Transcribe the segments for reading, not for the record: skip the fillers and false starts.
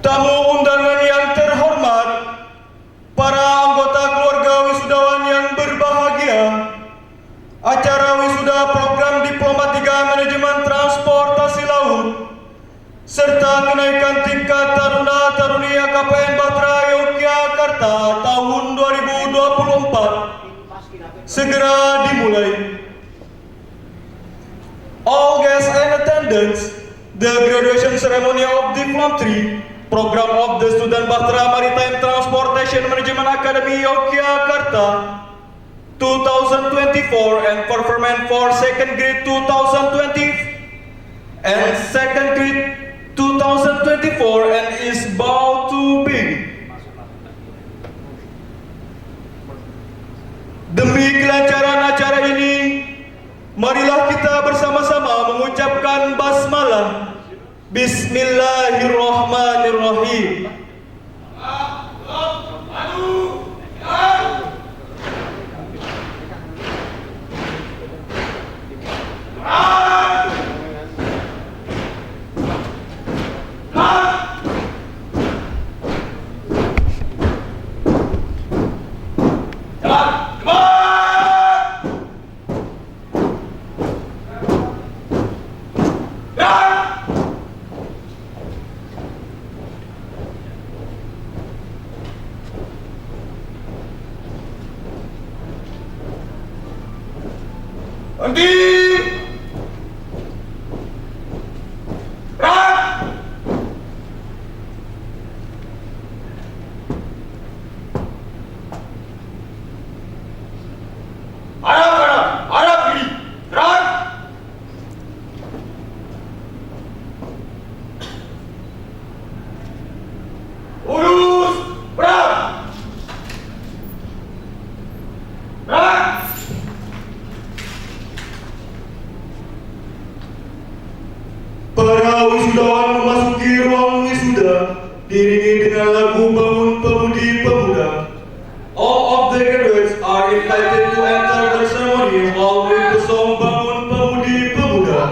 Tamu undangan yang terhormat, para anggota keluarga wisudawan yang berbahagia, acara wisuda program Diploma 3 Manajemen Transportasi Laut, serta kenaikan tingkat Taruna-Taruni KPN Bahtera Yogyakarta tahun 2024 segera dimulai. All guests and attendants, the graduation ceremony of Diploma 3 program of the Student Bahtera Maritime Transportation Management Academy Yogyakarta 2024 and performance for second grade 2020 and second grade 2024 and is about to begin. Demi kelancaran acara ini, marilah kita bersama-sama mengucapkan basmalah. Bismillahirrahmanirrahim. Para wisudawan memasuki ruang wisuda diiringi dengan lagu Bangun Pemudi Pemuda. All of the graduates are invited to enter the ceremony hall with the song Bangun Pemudi Pemuda.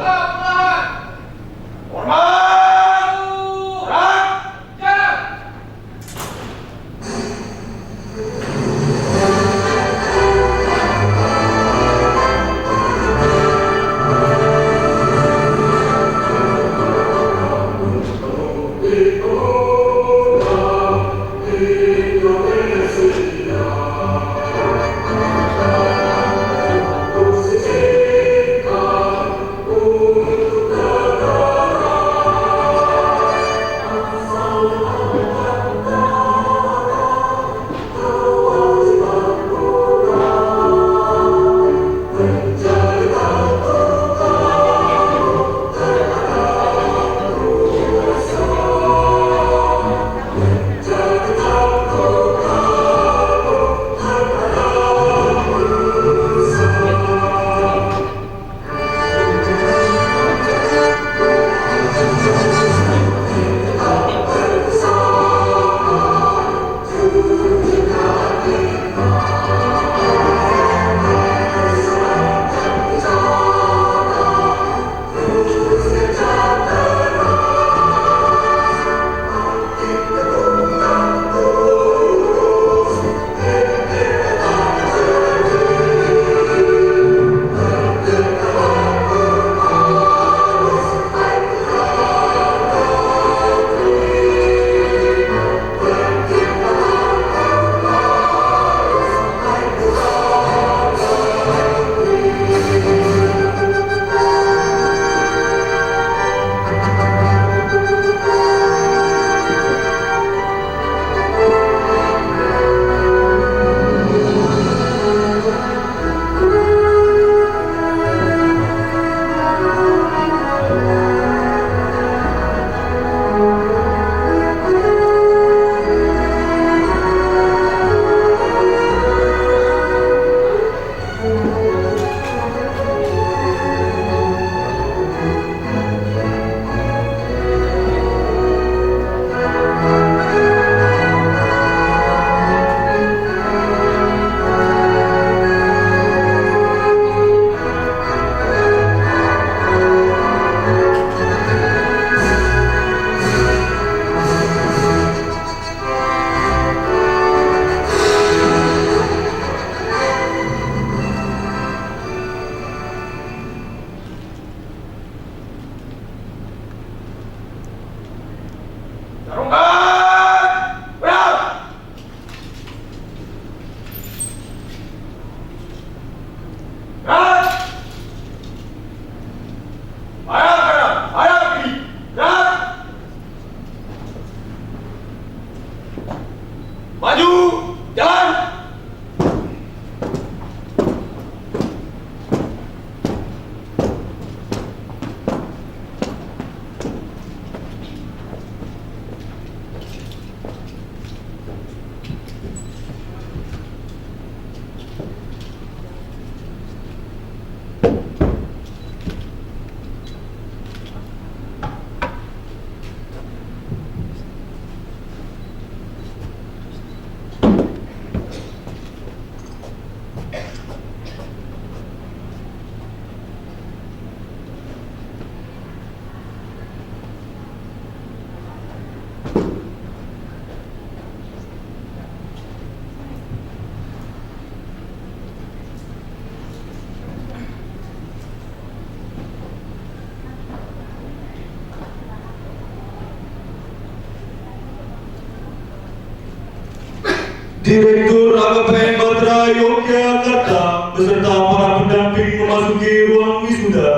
Direktur AKPN Batra Yogyakarta beserta para pendamping memasuki ruang wisuda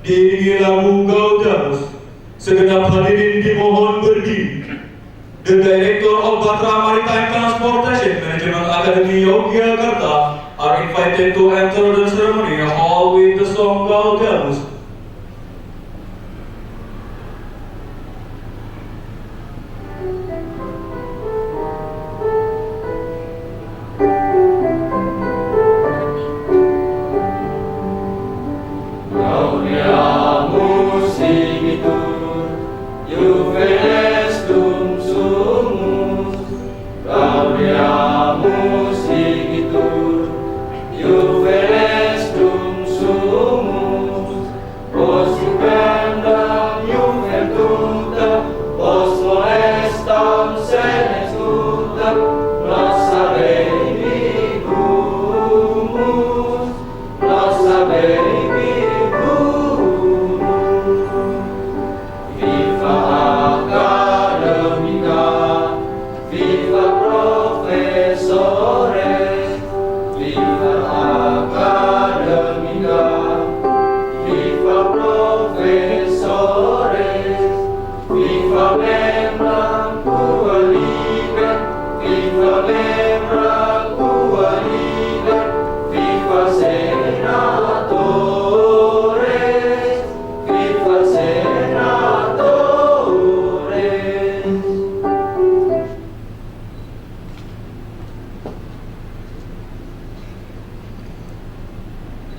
diiringi lagu Gaudamus. Segenap hadirin dimohon berdiri. The Director of Batra Maritime Transportation Management Academy Yogyakarta are invited to enter the ceremony hall with the song Gaudamus.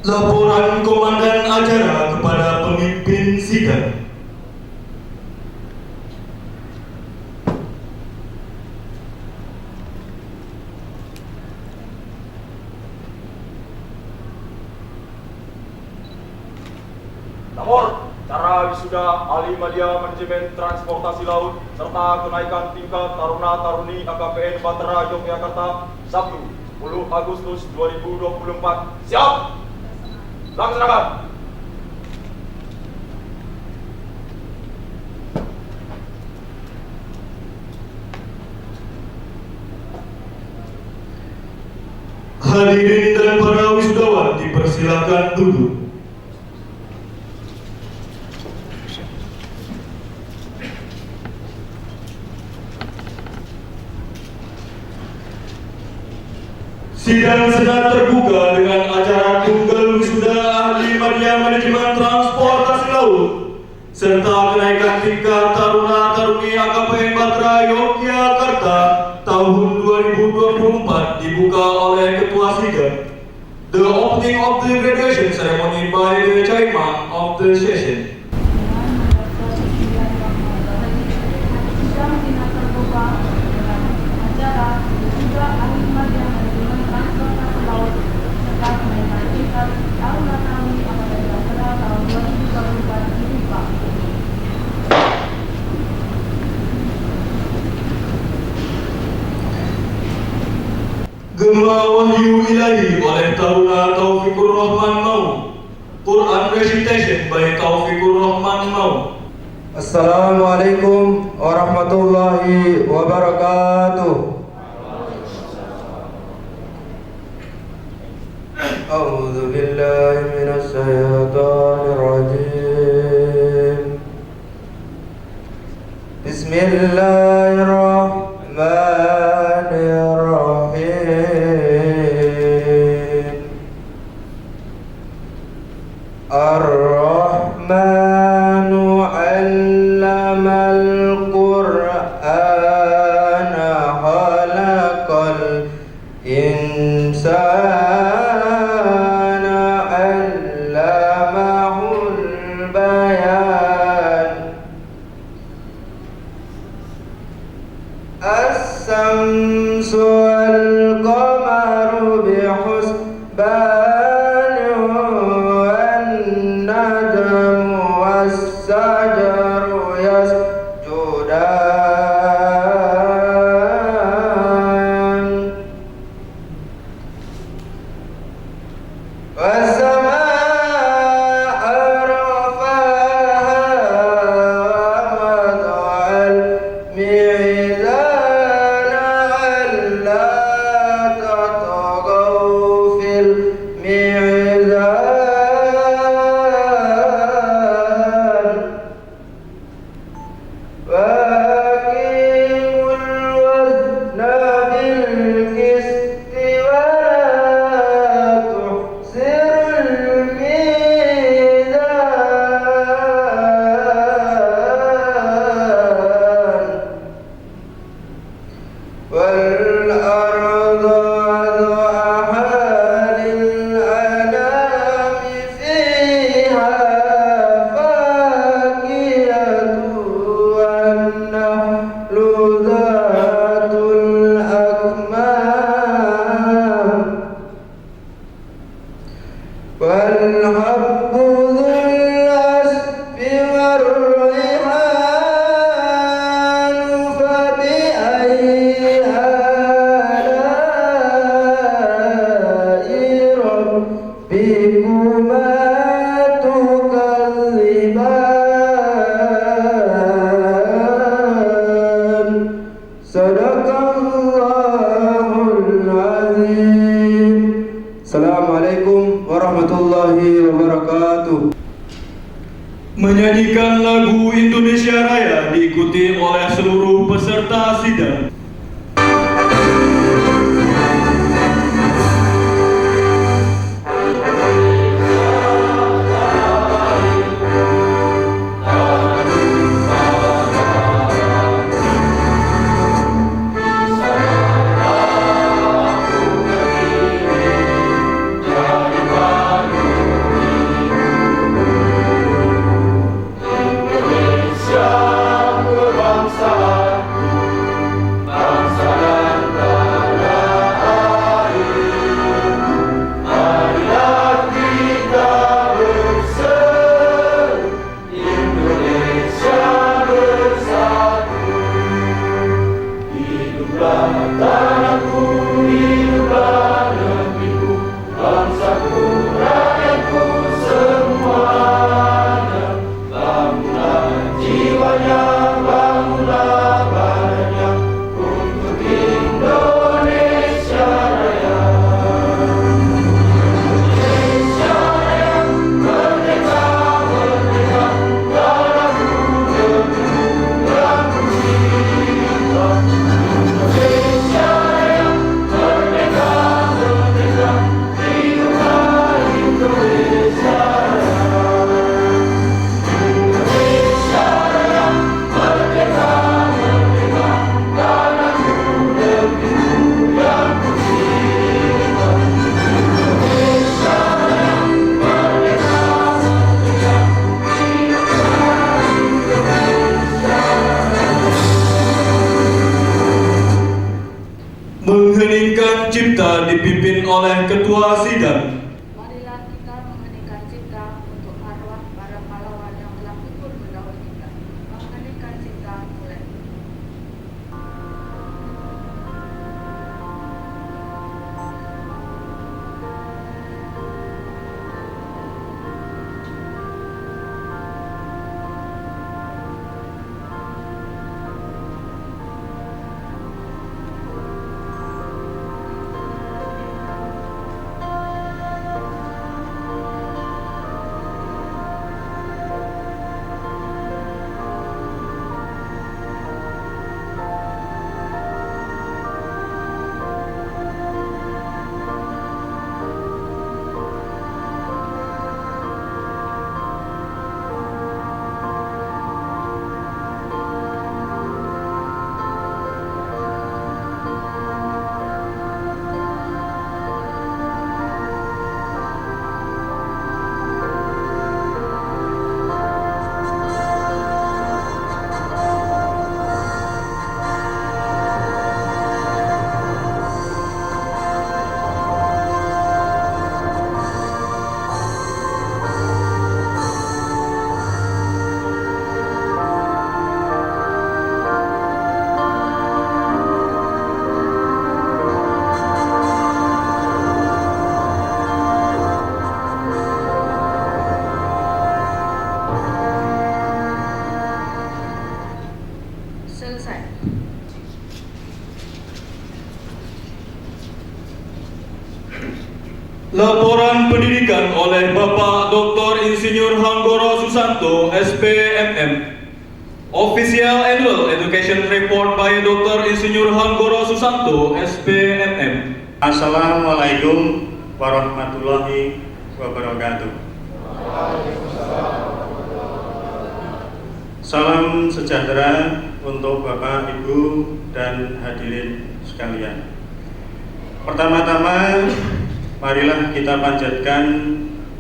Laporan komandan acara kepada pemimpin sidang. Nomor cara wisuda ahli media manajemen transportasi laut serta kenaikan tingkat taruna-taruni AKPN Batra Yogyakarta Sabtu 10 Agustus 2024. Siap! Laksanakan! Hadirin dan para wisudawan dipersilakan duduk. Sidang sedang terbuka dengan acara tunggal wisuda ahli media manajemen transportasi laut serta kenaikan tingkat taruna-taruni AKPN Batra Yogyakarta tahun 2024 dibuka oleh Ketua Sidang. The opening of the graduation ceremony by the chairman of the session. Gemah Wahyu Ilahi oleh Taruna Taufikur Rahman Mau. Quran Recitation by Taufikur Rahman Mau. Assalamualaikum warahmatullahi wabarakatuh. A'udzu billahi minasy syaithanir rajim. Bismillahirrahmanirrahim. Ar-Rahmanu 'allamal Qur'ana khalaqal الشمس والقمر بحسبان والنجم والشجر يسجدان والسماء رفعها ووضع الميزان ألا تطغوا في الميزان وأقيموا الوزن بالقسط ولا تخسروا الميزان والأرض وضعها للأنام فيها فاكهة والنخل ذات الأكمام والحب ذو العصف والريحان فبأي آلاء ربكما تكذبان صدق الله العظيم. Assalamualaikum warahmatullahi wabarakatuh. Menyanyikan lagu Indonesia Raya diikuti oleh seluruh peserta sidang. Mengheningkan cipta dipimpin oleh ketua sidang. Marilah kita mengheningkan cipta untuk arwah para pahlawan yang telah gugur mendahului kita. Mengheningkan cipta mulai. Laporan pendidikan oleh Bapak Dr. Insinyur Hanggoro Susanto, SPMM. Official Annual Education Report by Dr. Insinyur Hanggoro Susanto, SPMM. Assalamualaikum warahmatullahi wabarakatuh. Salam sejahtera untuk Bapak, Ibu, dan hadirin sekalian. Pertama-tama, marilah kita panjatkan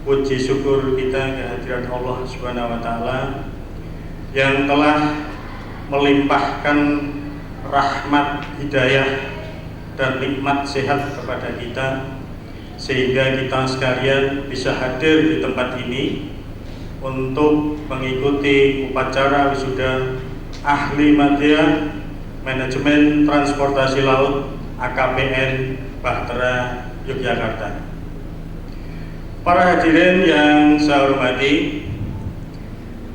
puji syukur kita kehadirat Allah Subhanahu wa Ta'ala yang telah melimpahkan rahmat, hidayah, dan nikmat sehat kepada kita, sehingga kita sekalian bisa hadir di tempat ini untuk mengikuti upacara wisuda Ahli Madya Manajemen Transportasi Laut AKPN Bahtera Yogyakarta. Para hadirin yang saya hormati,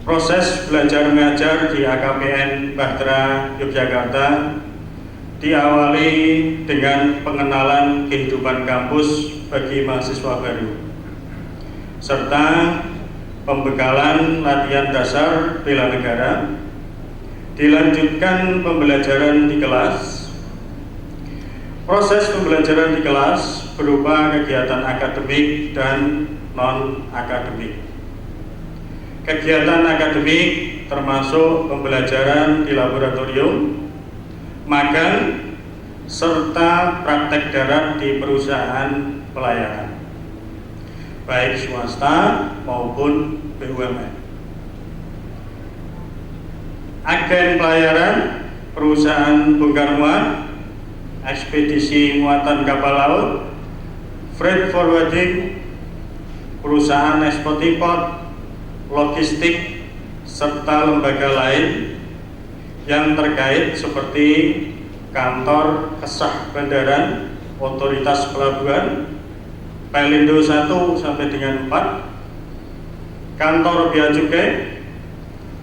proses belajar mengajar di AKPN Bahtera Yogyakarta diawali dengan pengenalan kehidupan kampus bagi mahasiswa baru, serta pembekalan latihan dasar bela negara, dilanjutkan pembelajaran di kelas. Proses pembelajaran di kelas berupa kegiatan akademik dan non-akademik. Kegiatan akademik termasuk pembelajaran di laboratorium, magang, serta praktek darat di perusahaan pelayaran, baik swasta maupun BUMN. Agen pelayaran, perusahaan bongkar muat, ekspedisi muatan kapal laut, freight forwarding, perusahaan ekspor import, logistik, serta lembaga lain yang terkait seperti kantor kesah bandaran, otoritas pelabuhan, Pelindo 1 sampai dengan 4, kantor bea cukai,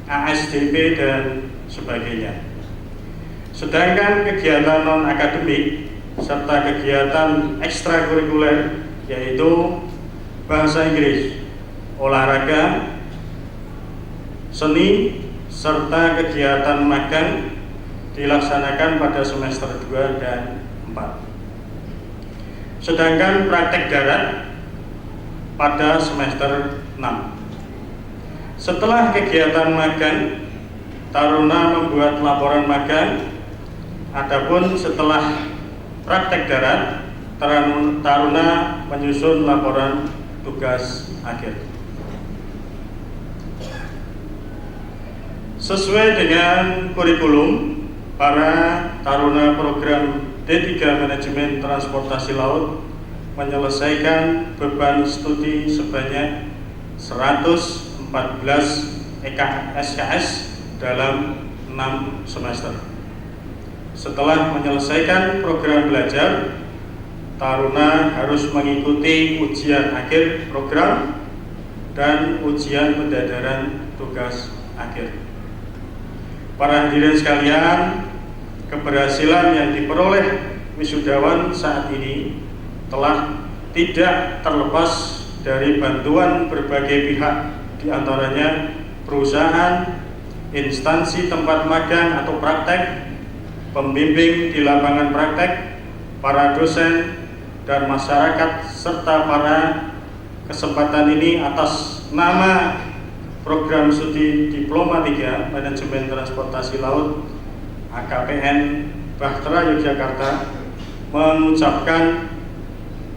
ASDP, dan sebagainya. Sedangkan kegiatan non-akademik serta kegiatan ekstrakurikuler yaitu bahasa Inggris, olahraga, seni, serta kegiatan magang dilaksanakan pada semester 2 dan 4. Sedangkan praktek darat pada semester 6. Setelah kegiatan magang, Taruna membuat laporan magang. Adapun setelah praktek darat, Taruna menyusun laporan tugas akhir. Sesuai dengan kurikulum, para Taruna program D3 Manajemen Transportasi Laut menyelesaikan beban studi sebanyak 114 SKS dalam 6 semester. Setelah menyelesaikan program belajar, Taruna harus mengikuti ujian akhir program dan ujian pendadaran tugas akhir. Para hadirin sekalian, keberhasilan yang diperoleh wisudawan saat ini telah tidak terlepas dari bantuan berbagai pihak, diantaranya perusahaan, instansi tempat magang atau praktek, pembimbing di lapangan praktek, para dosen, dan masyarakat, serta pada kesempatan ini atas nama Program Studi Diploma 3 Manajemen Transportasi Laut AKPN Bahtera Yogyakarta mengucapkan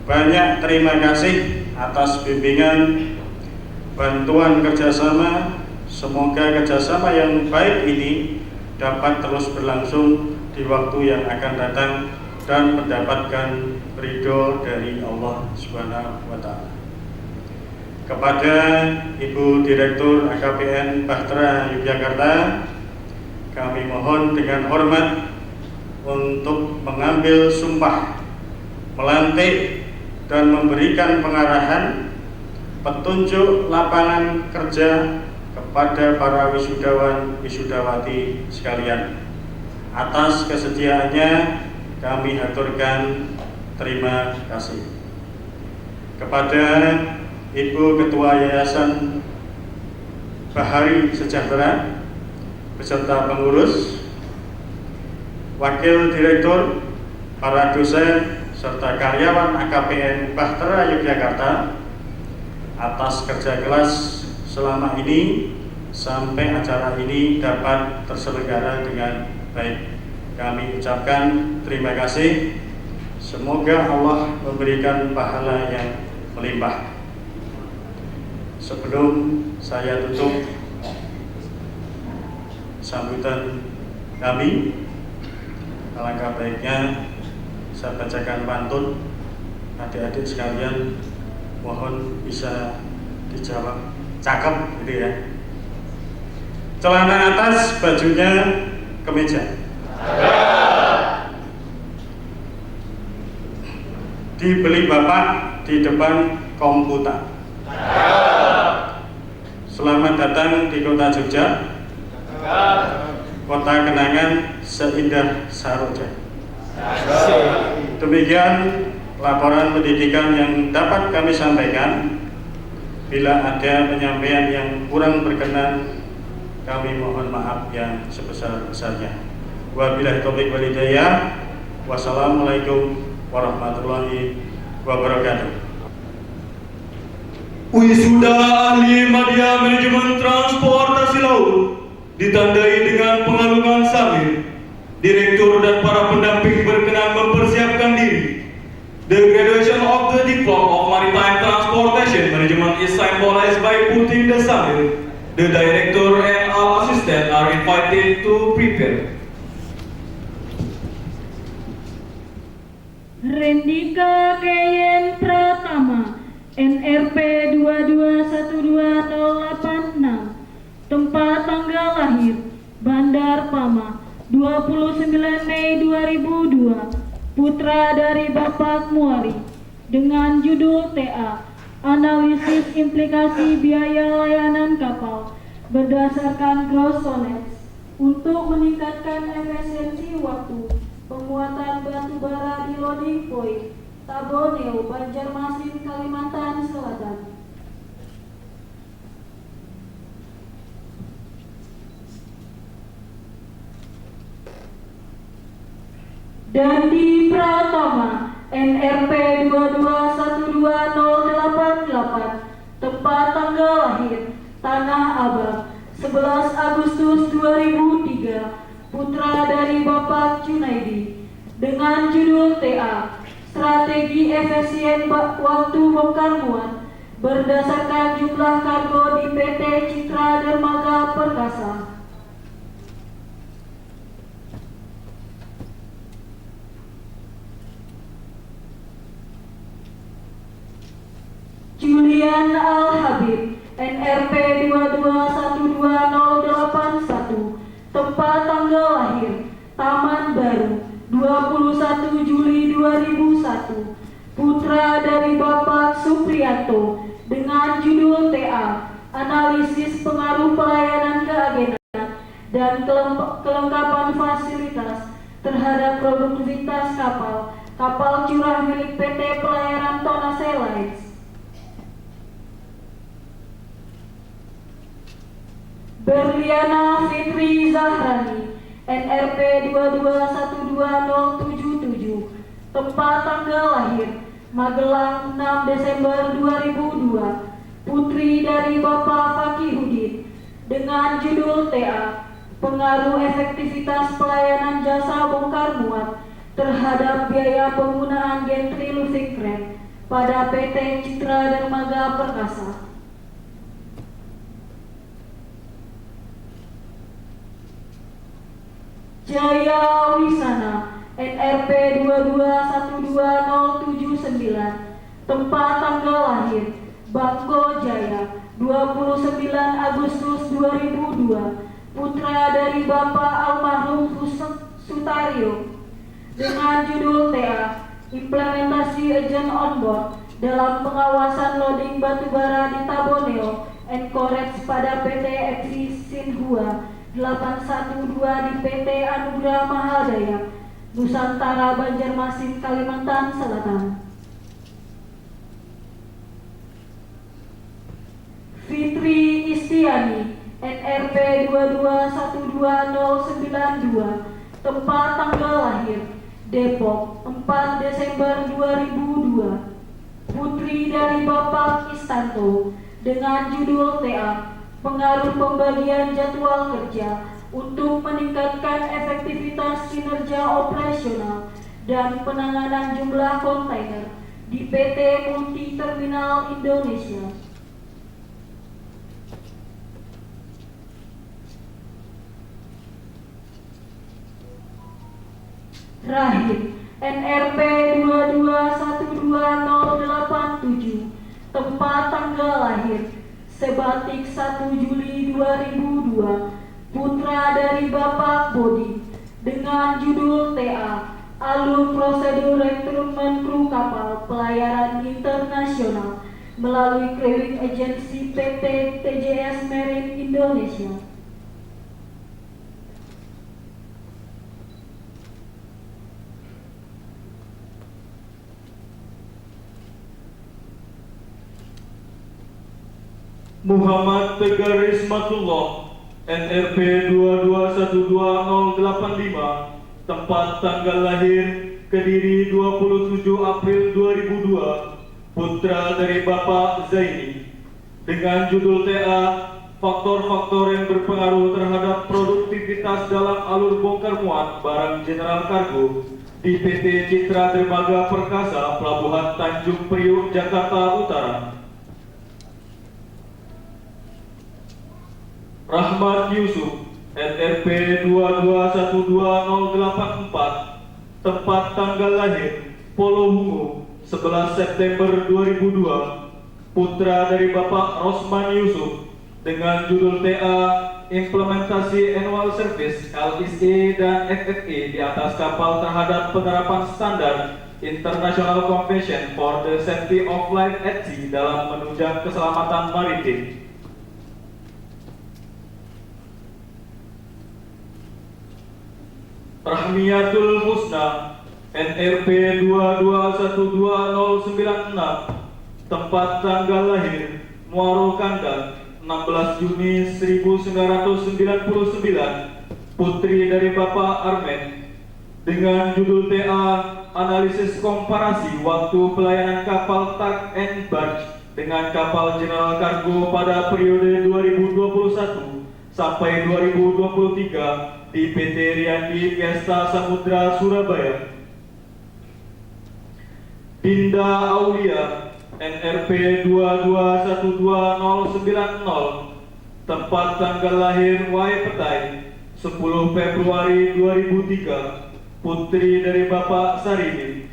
banyak terima kasih atas bimbingan, bantuan kerjasama. Semoga kerjasama yang baik ini dapat terus berlangsung di waktu yang akan datang dan mendapatkan ridho dari Allah Subhanahu wa Ta'ala. Kepada Ibu Direktur AKPN Bahtera Yogyakarta, kami mohon dengan hormat untuk mengambil sumpah, melantik, dan memberikan pengarahan petunjuk lapangan kerja kepada para wisudawan wisudawati sekalian. Atas kesediaannya kami haturkan terima kasih. kepada Ibu Ketua Yayasan Bahari Sejahtera beserta pengurus, Wakil Direktur, para dosen, serta karyawan AKPN Bahtera Yogyakarta atas kerja keras selama ini sampai acara ini dapat terselenggara dengan baik. Kami ucapkan terima kasih. Semoga Allah memberikan pahala yang melimpah. Sebelum saya tutup sambutan kami, alangkah baiknya saya bacakan pantun. Adik-adik sekalian mohon bisa dijawab cakep gitu ya. Celana atas, bajunya kemeja. Dibeli bapak di depan komputer. Selamat datang di kota Jogja, kota kenangan seindah Saroja. Demikian laporan pendidikan yang dapat kami sampaikan. Bila ada penyampaian yang kurang berkenan, kami mohon maaf yang sebesar-besarnya. Wabillahi taufiq wal hidayah. Wassalamualaikum warahmatullahi wabarakatuh. Wisuda Ahli Media Manajemen Transportasi Laut ditandai dengan pengalungan samir. Direktur dan para pendamping berkenan mempersiapkan diri. The graduation of the Diploma of Maritime Transportation Management is symbolized by putting the samir. The director and all assistant are invited to prepare. Rendika Keyen Pratama, NRP 2212086, tempat tanggal lahir Bandar Pama 29 Mei 2002, putra dari Bapak Muari, dengan judul TA, Analisis Implikasi Biaya Layanan Kapal berdasarkan gross tonnage untuk meningkatkan efisiensi waktu pemuatan batu bara di loading point Taboneo, Banjarmasin, Kalimantan Selatan. Dandi Pratama, NRP 2212088, tempat tanggal lahir Tanah Abang 11 Agustus 2003, putra dari Bapak Junaidi, dengan judul TA, Strategi Efisien Waktu Bongkar Muat berdasarkan jumlah kargo di PT Citra Dermaga Perkasa. Julian Al-Habib, NRP 2212081, tempat tanggal lahir Taman Baru 21 Juli 2001, putra dari Bapak Supriyanto, dengan judul TA, Analisis Pengaruh Pelayanan Keagenan dan Kelengkapan Fasilitas terhadap Produktivitas Kapal curah milik PT Pelayaran Tonase Lines. Berliana Fitri Zahrani, NRP 2212077, tempat tanggal lahir Magelang 6 Desember 2002, putri dari Bapak Fakihudin, dengan judul TA, Pengaruh Efektivitas Pelayanan Jasa Bongkar Muat terhadap biaya penggunaan gantry loosing crane pada PT Citra Dermaga Perkasa. Jaya Wisana, NRP 2212079, tempat tanggal lahir Bangko Jaya 29 Agustus 2002, putra dari Bapak Almarhum Sutario, dengan judul TA, Implementasi Agent on Board dalam pengawasan loading batubara di Taboneo Encourage pada PT FC Sinhua 812 di PT Anugrah Mahadaya, Nusantara, Banjarmasin, Kalimantan Selatan. Siani NRP 2212092, tempat tanggal lahir Depok 4 Desember 2002, putri dari Bapak Istanto, dengan judul TA, pengaruh pembagian jadwal kerja untuk meningkatkan efektivitas kinerja operasional dan penanganan jumlah kontainer di PT Multi Terminal Indonesia. Rahim NRP 2212087, tempat tanggal lahir Sebatik 1 Juli 2002, putra dari Bapak Bodi, dengan judul TA, alur prosedur rekrutmen kru kapal pelayaran internasional melalui clearing agency PT TJS Marine Indonesia. Muhammad Tegar Ismatullah NRP 2212085, tempat tanggal lahir Kediri 27 April 2002, putra dari Bapak Zaini, dengan judul TA, faktor-faktor yang berpengaruh terhadap produktivitas dalam alur bongkar muat barang General Cargo di PT Citra Dermaga Perkasa Pelabuhan Tanjung Priok, Jakarta Utara. Rahmat Yusuf NRP 2212084, tempat tanggal lahir Polohungu 11 September 2002, putra dari Bapak Rosman Yusuf, dengan judul TA, implementasi annual service LSE dan FFE di atas kapal terhadap penerapan standar International Convention for the Safety of Life at Sea dalam menunjang keselamatan maritim. Rahmiyatul Musna NRP 2212096, tempat tanggal lahir Muaro Kandang 16 Juni 1999, putri dari Bapak Armen, dengan judul TA, analisis komparasi waktu pelayanan kapal tug and barge dengan kapal General Cargo pada periode 2021 sampai 2023 di PT Riyandi Fiesta Samudra Surabaya. Dinda Aulia NRP 2212090, tempat tanggal lahir Waipetai 10 Februari 2003, putri dari Bapak Sarimi,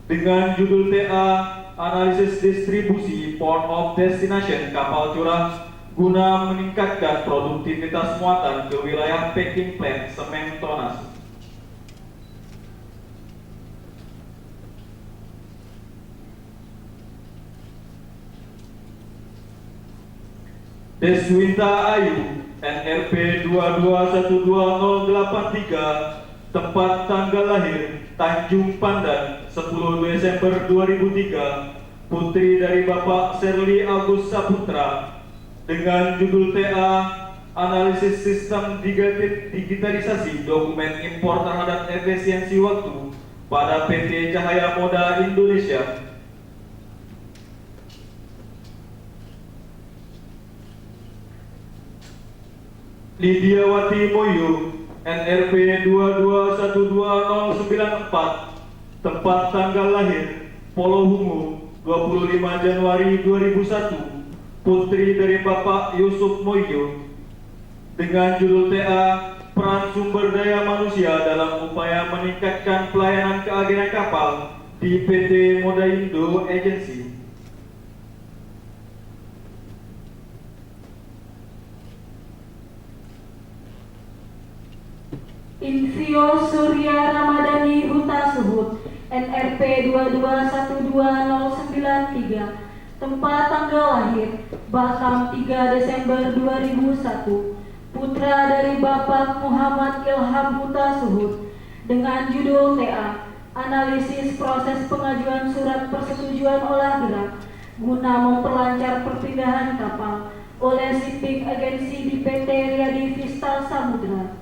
dengan judul TA, analisis distribusi port of destination kapal curah guna meningkatkan produktivitas muatan ke wilayah packing plant semen tonase. Deswinta Ayu NRP 2212083, tempat tanggal lahir Tanjung Pandan 10 Desember 2003, putri dari Bapak Sherly Agus Saputra, dengan judul TA, analisis sistem digitalisasi dokumen impor terhadap efisiensi waktu pada PT Cahaya Moda Indonesia. Lidiawati Moyo NRP 2212094, tempat tanggal lahir Polohungu 25 Januari 2001, putri dari Bapak Yusuf Moyo, dengan judul TA, peran sumber daya manusia dalam upaya meningkatkan pelayanan keagenan kapal di PT Modaindo Agency. Insinyur Surya Ramadhani Huta Suhud NRP 2212093, tempat tanggal lahir Batam 3 Desember 2001, putra dari Bapak Muhammad Ilham Huta Suhud, dengan judul TA, analisis proses pengajuan surat persetujuan olah gerak guna memperlancar perpindahan kapal oleh shipping agency di PT Riyadi Vista Samudra.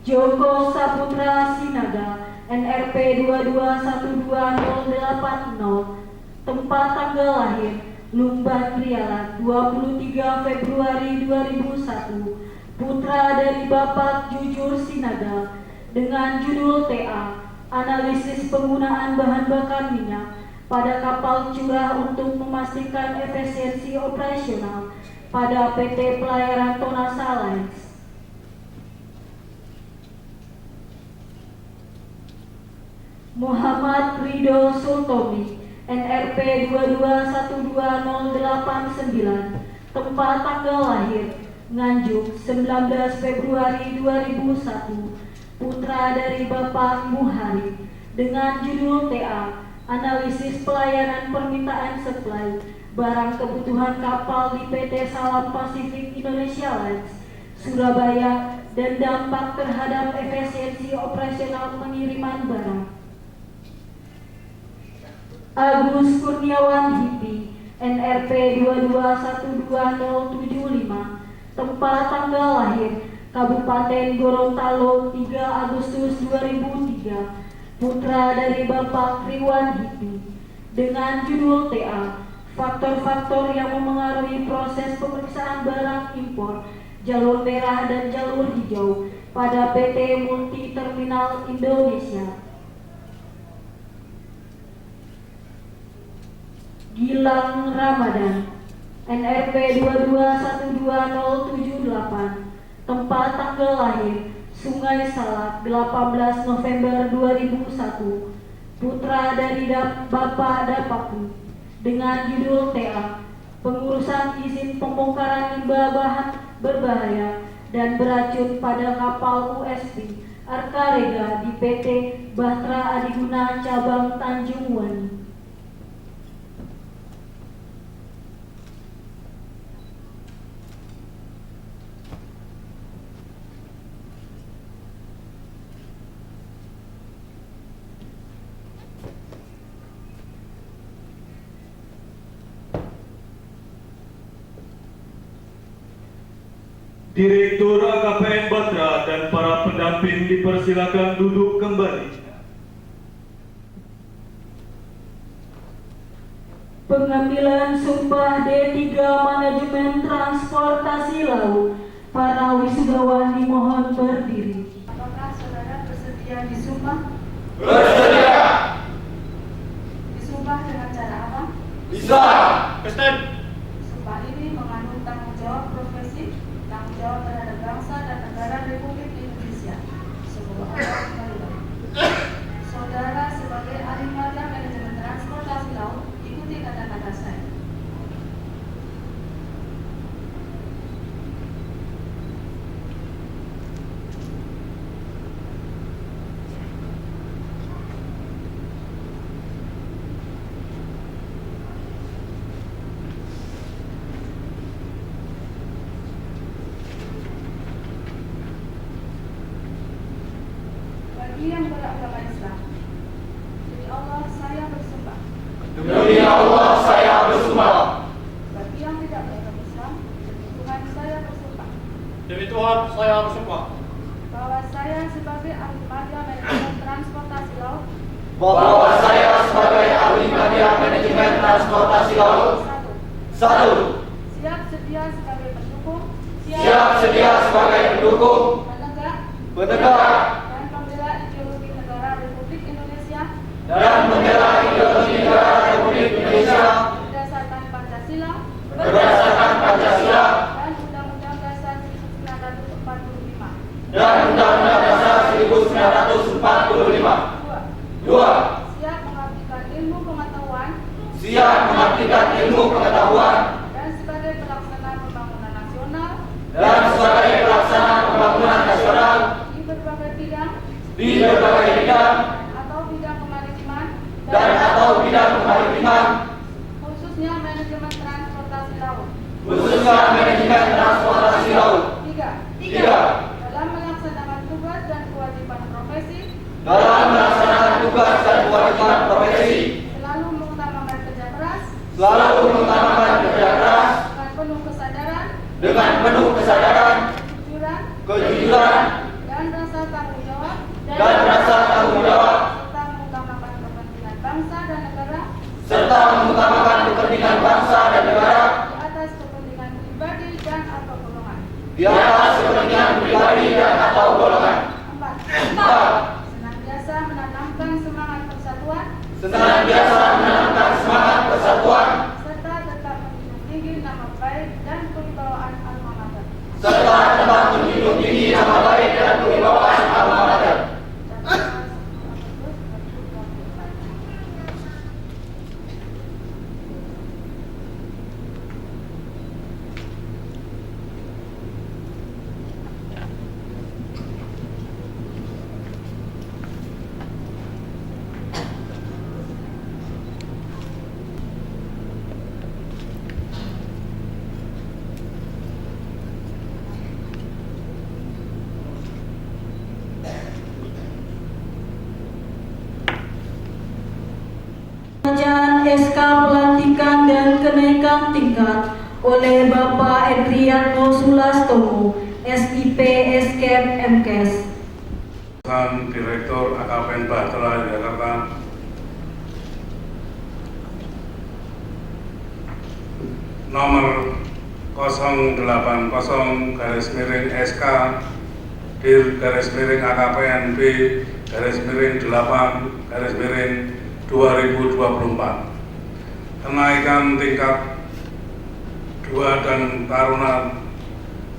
Joko Saputra Sinaga, NRP 22128080, tempat tanggal lahir Lumban Rialan 23 Februari 2001, putra dari Bapak Jujur Sinaga, dengan judul TA, analisis penggunaan bahan bakar minyak pada kapal curah untuk memastikan efisiensi operasional pada PT Pelayaran Tonasa Lines. Muhammad Ridho Sultomi, NRP 22128089, tempat tanggal lahir Nganjuk 19 Februari 2001, putra dari Bapak Muhari, dengan judul TA, analisis pelayanan permintaan supply barang kebutuhan kapal di PT Salam Pasifik Indonesia Lines, Surabaya, dan dampak terhadap efisiensi operasional pengiriman barang. Agus Kurniawan Hipi, NRP 22120075, tempat tanggal lahir Kabupaten Gorontalo 3 Agustus 2003, putra dari Bapak Riwan Hipi, dengan judul TA, faktor-faktor yang memengaruhi proses pemeriksaan barang impor jalur merah dan jalur hijau pada PT Multi Terminal Indonesia. Gilang Ramadan, NRP 22120078, tempat tanggal lahir Sungai Salak 18 November 2001, putra dari Bapak Dapaku, dengan judul TA, pengurusan izin pembongkaran limbah bahan berbahaya dan beracun pada kapal USP Arkarega di PT Bahtera Adiguna Cabang Tanjung Wani. Direktur AKPN Batra dan para pendamping dipersilakan duduk kembali. Pengambilan sumpah D3 Manajemen Transportasi Laut. Para wisudawan dimohon berdiri. Apakah saudara bersedia disumpah? Bersedia. Disumpah dengan cara apa? Bisa. Kristen. Sumpah ini mengandung tanggung jawab profesi, tanggung jawab terhadap bangsa dan negara Republik Indonesia. Semoga Allah meridhoi. Saudara sebagai ahli magang manajemen transportasi laut, ikuti kata-kata saya. Bagi yang beragama Islam, demi Allah saya bersumpah. Demi Allah saya bersumpah. Bagi yang tidak beragama Islam, demi Tuhan saya bersumpah. Demi Tuhan saya bersumpah. Bahwa saya sebagai ahli media manajemen transportasi laut, Bahwa saya sebagai ahli media manajemen transportasi laut. satu, 1. siap sedia sebagai pendukung, Siap sedia sebagai pendukung, menegak, menegak, dan membela ideologi negara Republik Indonesia dan membela ideologi negara Republik Indonesia berdasarkan Pancasila berdasarkan Pancasila dan Undang-Undang Dasar 1945. dan Undang-Undang Dasar 1945. 2. Siap mengabdikan ilmu pengetahuan Siap mengabdikan ilmu pengetahuan dan sebagai pelaksana pembangunan nasional dan sebagai pelaksana pembangunan nasional di berbagai bidang di berbagai bidang atau bidang kemaritiman dan atau bidang kemaritiman, khususnya manajemen transportasi laut. khususnya manajemen transportasi laut. 3. 3. Dalam melaksanakan tugas dan kewajiban profesi, Dalam melaksanakan tugas dan kewajiban profesi, selalu mengutamakan kerja keras selalu mengutamakan kerja keras dengan penuh kesadaran, kejujuran, dan rasa tanggung jawab, serta mengutamakan kepentingan bangsa dan negara di atas kepentingan pribadi dan atau golongan. 4. Senantiasa menanamkan semangat persatuan, serta tetap menjunjung tinggi nama baik dan kewibawaan alma mater. Pembacaan SK pelantikan dan kenaikan tingkat oleh Bapak Edriano Sulastomo, SIP Eskep MKes. Direktur AKPN Bahtera Jakarta, nomor 080-SK AKPN B-8-2024. Kenaikan tingkat 2 dan taruna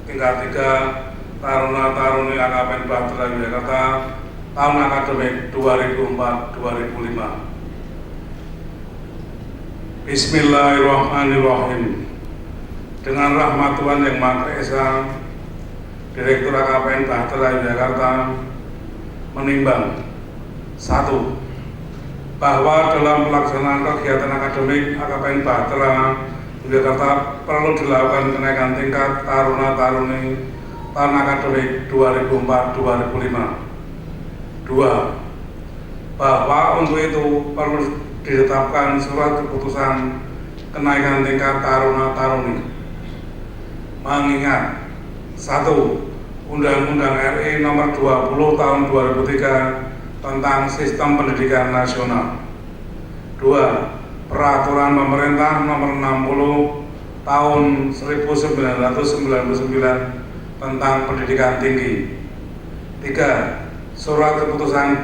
tingkat 3 Taruna-Taruni AKPN Bahtera Jakarta tahun akademik 2004-2005. Bismillahirrahmanirrahim. Dengan rahmat Tuhan Yang Maha Esa, Direktur AKPN Bahtera Jakarta menimbang 1. Bahwa dalam pelaksanaan kegiatan akademik AKPN Bahtera Jakarta perlu dilakukan kenaikan tingkat Taruna-Taruni tahun akademik 2004-2005. 2. Bahwa untuk itu perlu ditetapkan surat keputusan kenaikan tingkat Taruna-Taruni. Mengingat 1. Undang-Undang RI Nomor 20 Tahun 2003 tentang Sistem Pendidikan Nasional. 2. Peraturan Pemerintah Nomor 60 Tahun 1999 tentang Pendidikan Tinggi. 3. Surat Keputusan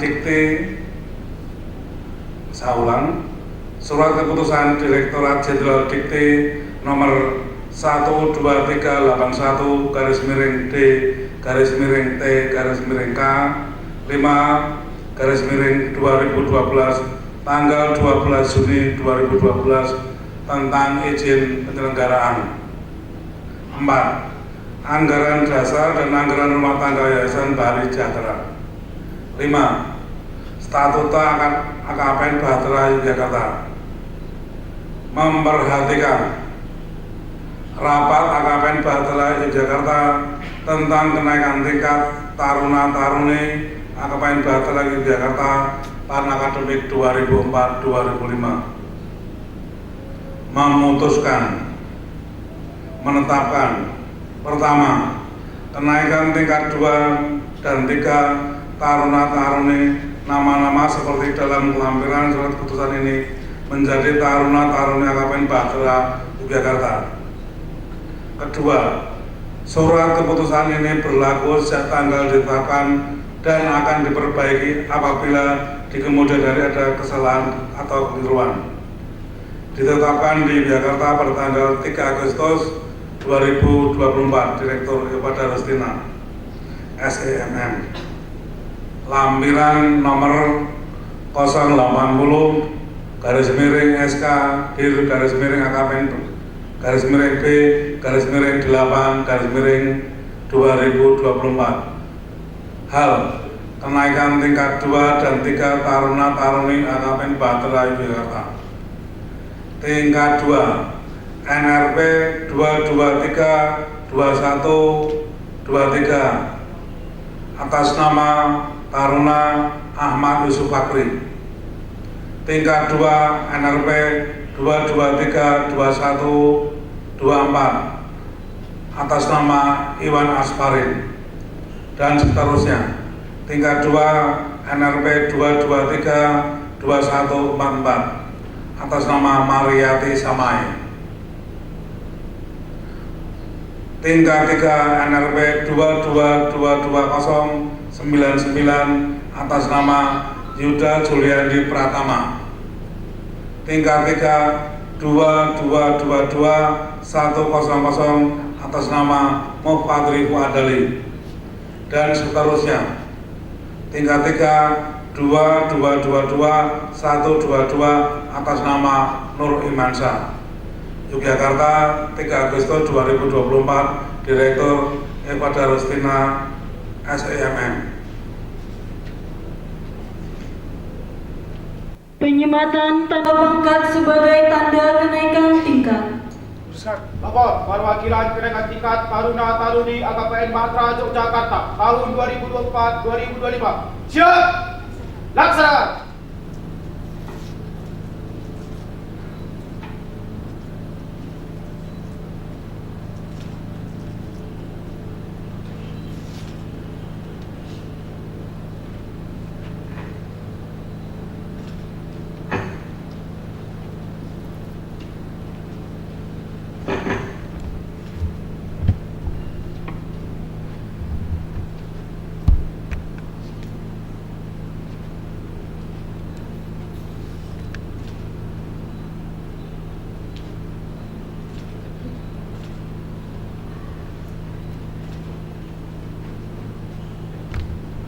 Surat Keputusan Direktorat Jenderal Dikti Nomor 12381-D-T-K 5/2012 tanggal 12 Juni 2012 tentang izin penyelenggaraan. 4. Anggaran dasar dan anggaran rumah tangga Yayasan Bahari Jahtera. 5. Statuta AKPN Bahtera Jakarta. Memperhatikan rapat AKPN Bahtera Jakarta tentang kenaikan tingkat Taruna-Taruni AKPN Bahtera Jakarta tahun akademik 2004-2005 memutuskan menetapkan: pertama, kenaikan tingkat 2 dan 3 Taruna-Taruni nama-nama seperti dalam lampiran surat keputusan ini menjadi Taruna-Taruni AKPN Bahtera Jakarta. Kedua, surat keputusan ini berlaku sejak tanggal ditetapkan dan akan diperbaiki apabila di kemudian hari ada kesalahan atau kekeliruan. Ditetapkan di Jakarta pada tanggal 3 Agustus 2024, Direktur kepada Rustina, SEMM. Lampiran nomor 080/SK AKPN B-8/2024. Hal kenaikan tingkat 2 dan 3 Taruna-Taruni AKPN Bahtera Jakarta. Tingkat 2 NRP 2232123 atas nama Taruna Ahmad Yusuf Fakri. Tingkat 2 NRP 2232124 atas nama Iwan Asparin, dan seterusnya. Tingkat 2 NRP 2232144 atas nama Mariati Samai. Tingkat 3 NRP 2222099 atas nama Yuda Juliandi Pratama. Tingkat 3 2222100 atas nama Mufatri Fuadali, dan seterusnya. Tingkat 3 2222122 atas nama Nur Imansyah. Yogyakarta, 3 Agustus 2024, Direktur Eva Darustina, SEMM. Penyematan tanda pangkat sebagai tanda kenaikan tingkat. Lapor perwakilan kenaikan tingkat Taruna Taruni AKPN Matra Yogyakarta tahun 2024-2025. Siap! Laksanakan!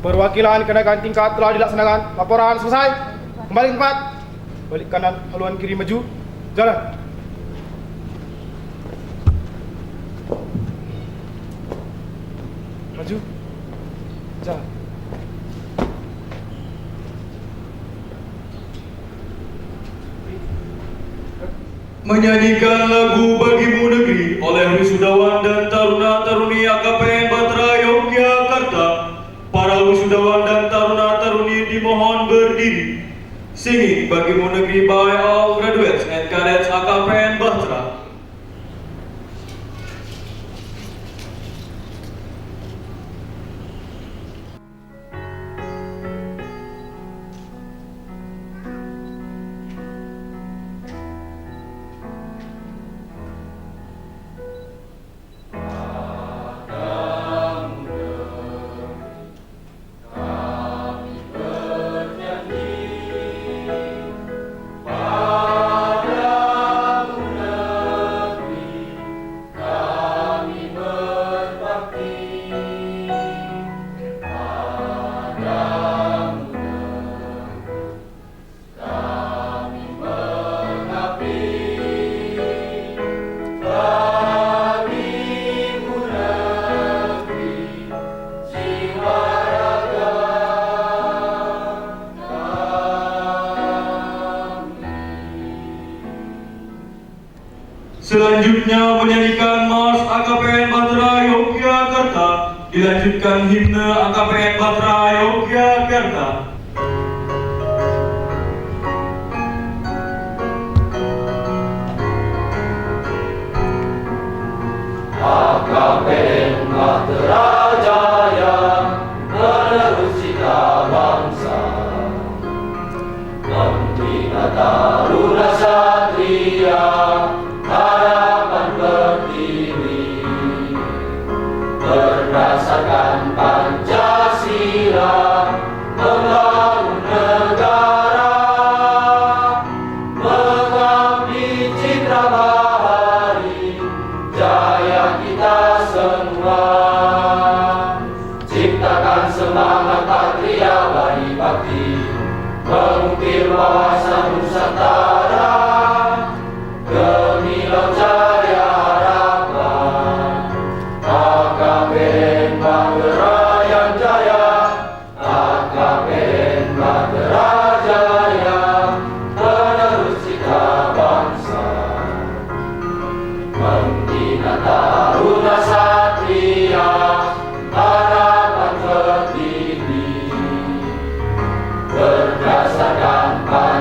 Perwakilan kenaikan tingkat telah dilaksanakan. Laporan selesai. Kembali ke tempat. Balik kanan, haluan kiri maju. Jalan. Maju. Jalan. Menyanyikan lagu Bagimu Negeri oleh wisudawan dan taruna-taruni AKPN Batra Yogyakarta. Para wisudawan dan taruna-taruni dimohon berdiri. Singing Bagimu Negeri by all graduates and cadets AKPN Batra. Selanjutnya menyanyikan Mars AKPN Batra Yogyakarta, dilanjutkan himne AKPN Batra Yogyakarta. AKPN Batra Jaya, penerus cita bangsa, membina taruna satria, harapan berdiri, berdasarkan Pancasila, membangun negara, mengabdi citra bahari, jaya kita semua. Ciptakan semangat patria bari bakti, mengukir wawasan Nusantara, gemilang cahaya harapan. AKPN Batra yang jaya, AKPN Batra Jaya, penerus cita bangsa, membina taruna satria, harapan berdiri, berdasarkan Pancasila,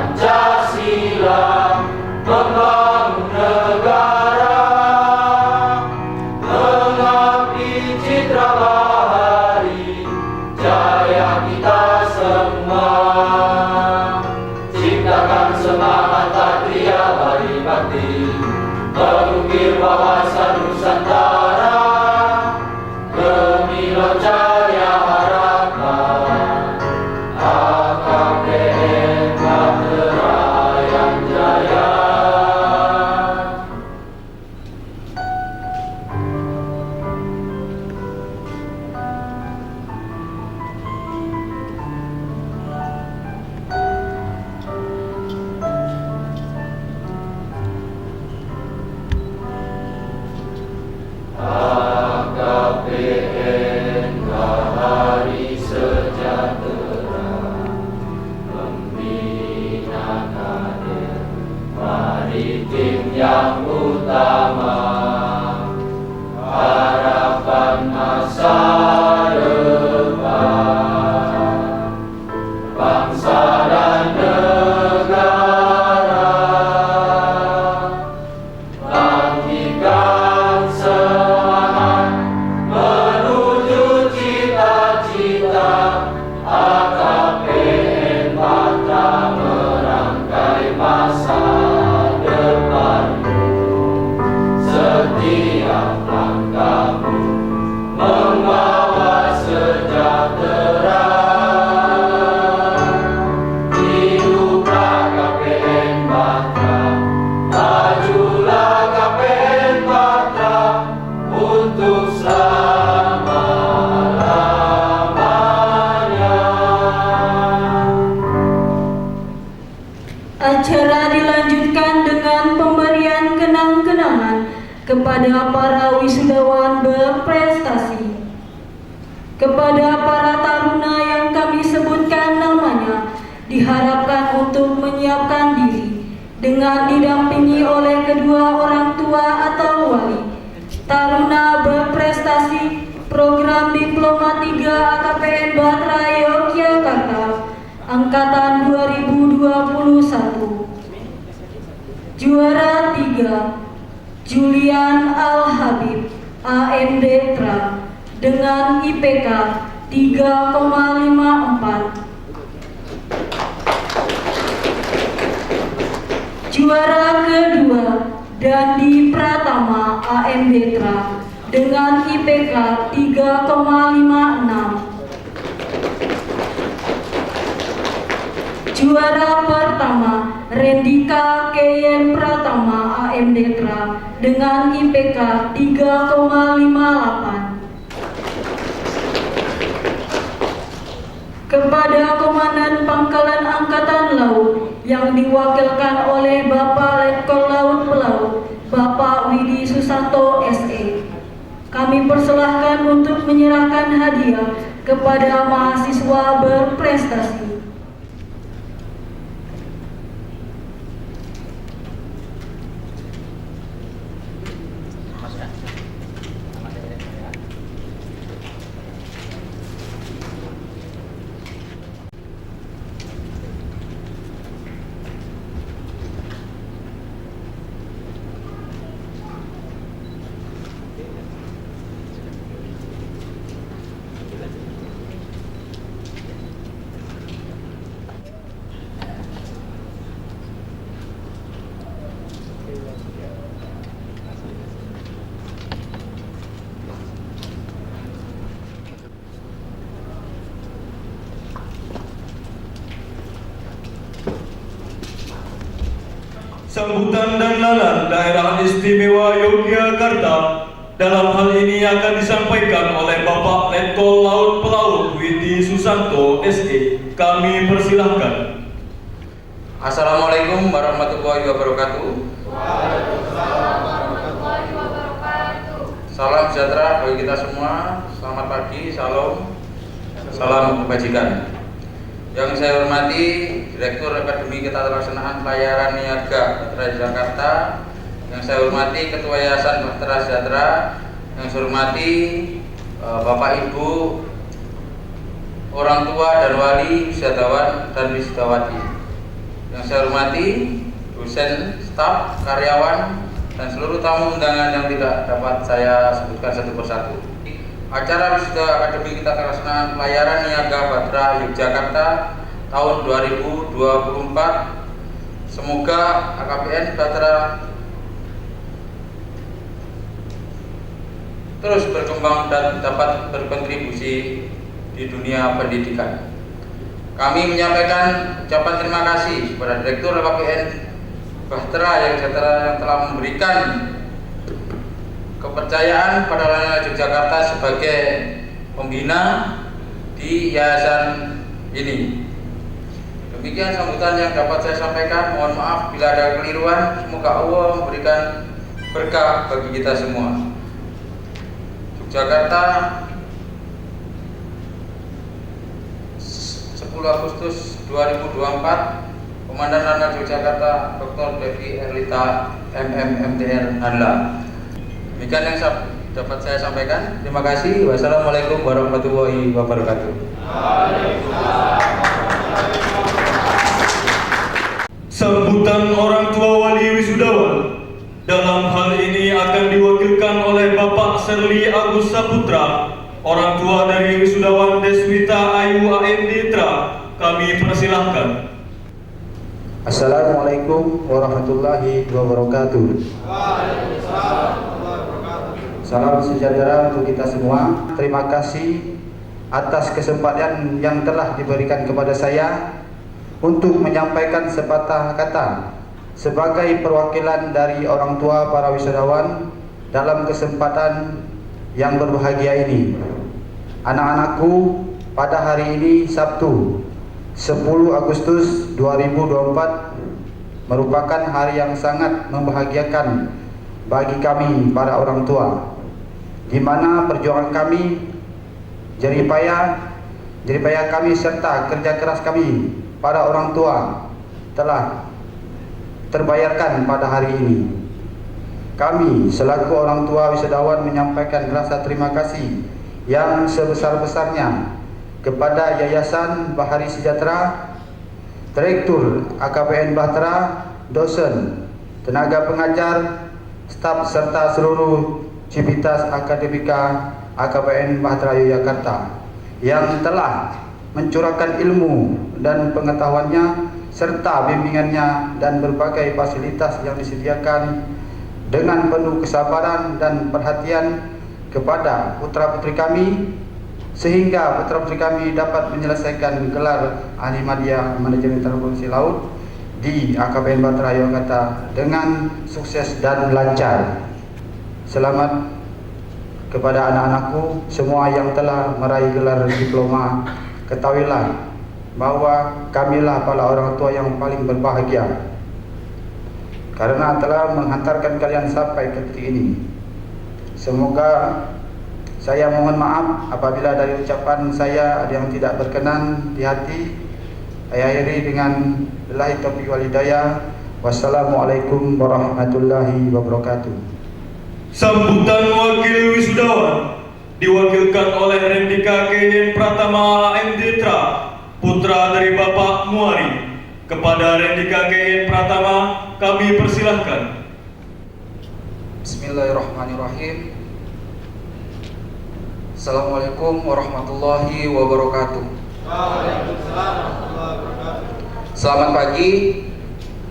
Acara dilanjutkan dengan pemberian kenang-kenangan kepada para wisudawan berprestasi. Kepada para taruna yang kami sebutkan namanya, diharapkan untuk menyiapkan diri dengan didampingi oleh kedua orang tua atau wali. Taruna berprestasi Program Diploma 3 AKPN Batra Yogyakarta Angkatan 2021. Juara 3 Julian Al-Habib AMD Tra dengan IPK 3,54. Juara kedua Dandi Pratama AMD Tra dengan IPK 3,56. Juara pertama Rendika Keyen Pratama AMD Tra dengan IPK 3,58. Kepada Komandan Pangkalan Angkatan Laut yang diwakilkan oleh Bapak Letkol Laut Pelaut Bapak Widi Susanto SE, kami persilahkan untuk menyerahkan hadiah kepada mahasiswa berprestasi. Sambutan dan lalan Daerah Istimewa Yogyakarta dalam hal ini akan disampaikan oleh Bapak Letkol Laut Pelaut Widi Susanto SE. Kami persilahkan. Assalamualaikum warahmatullahi wabarakatuh. Waalaikumsalam warahmatullahi wabarakatuh. Salam sejahtera bagi kita semua. Selamat pagi, salam kebajikan. Yang saya hormati Direktur Akademi Ketarelaksanaan Pelayaran Niaga Batra Jakarta, yang saya hormati Ketua Yayasan Bahtera Sejahtera, yang saya hormati Bapak Ibu, orang tua dan wali wisudawan dan wisudawati, yang saya hormati dosen, staf, karyawan, dan seluruh tamu undangan yang tidak dapat saya sebutkan satu persatu. Acara Wisuda Akademi Ketarelaksanaan Pelayaran Niaga Batra Yogyakarta tahun 2024, semoga AKPN Batra terus berkembang dan dapat berkontribusi di dunia pendidikan. Kami menyampaikan ucapan terima kasih kepada Direktur AKPN Batra yang telah memberikan kepercayaan pada Lana Yogyakarta sebagai pembina di yayasan ini. Demikian sambutan yang dapat saya sampaikan. Mohon maaf bila ada kekeliruan. Semoga Allah memberikan berkah bagi kita semua. Yogyakarta, 10 Agustus 2024, Komandan Lana Yogyakarta Dr. Devi Erlita MMMTR Hanla. Demikian yang dapat saya sampaikan. Terima kasih. Wassalamualaikum warahmatullahi wabarakatuh. Sambutan orang tua wali wisudawan dalam hal ini akan diwakilkan oleh Bapak Serli Agus Saputra, orang tua dari wisudawan Deswita Ayu AMD Tra. Kami persilahkan. Assalamualaikum warahmatullahi wabarakatuh. Salam sejahtera untuk kita semua. Terima kasih atas kesempatan yang telah diberikan kepada saya untuk menyampaikan sepatah kata sebagai perwakilan dari orang tua para wisudawan dalam kesempatan yang berbahagia ini. Anak-anakku, pada hari ini Sabtu 10 Agustus 2024 merupakan hari yang sangat membahagiakan bagi kami para orang tua, di mana perjuangan kami, jerih payah kami serta kerja keras kami para orang tua telah terbayarkan pada hari ini. Kami selaku orang tua wisudawan menyampaikan rasa terima kasih yang sebesar-besarnya kepada Yayasan Bahari Sejahtera, Direktur AKPN Bahtera, dosen, tenaga pengajar, staf serta seluruh civitas akademika AKPN Bahtera Yogyakarta yang telah mencurahkan ilmu dan pengetahuannya serta bimbingannya dan berbagai fasilitas yang disediakan dengan penuh kesabaran dan perhatian kepada putra-putri kami, sehingga putra-putri kami dapat menyelesaikan gelar ahli media manajemen transportasi laut di AKPN Bahtera Yogyakarta dengan sukses dan lancar. Selamat kepada anak-anakku semua yang telah meraih gelar diploma. Ketahuilah bahwa kamilah para orang tua yang paling berbahagia karena telah menghantarkan kalian sampai ke titik ini. Semoga saya mohon maaf apabila dari ucapan saya ada yang tidak berkenan di hati. Saya akhiri dengan billahi taufiq wal hidayah. Wassalamualaikum warahmatullahi wabarakatuh. Sambutan wakil wisudawan diwakilkan oleh Rendika Keyen Pratama MDtra, putra dari Bapak Muari. Kepada Rendika Keyen Pratama kami persilahkan. Bismillahirrahmanirrahim. Assalamualaikum warahmatullahi wabarakatuh. Selamat pagi,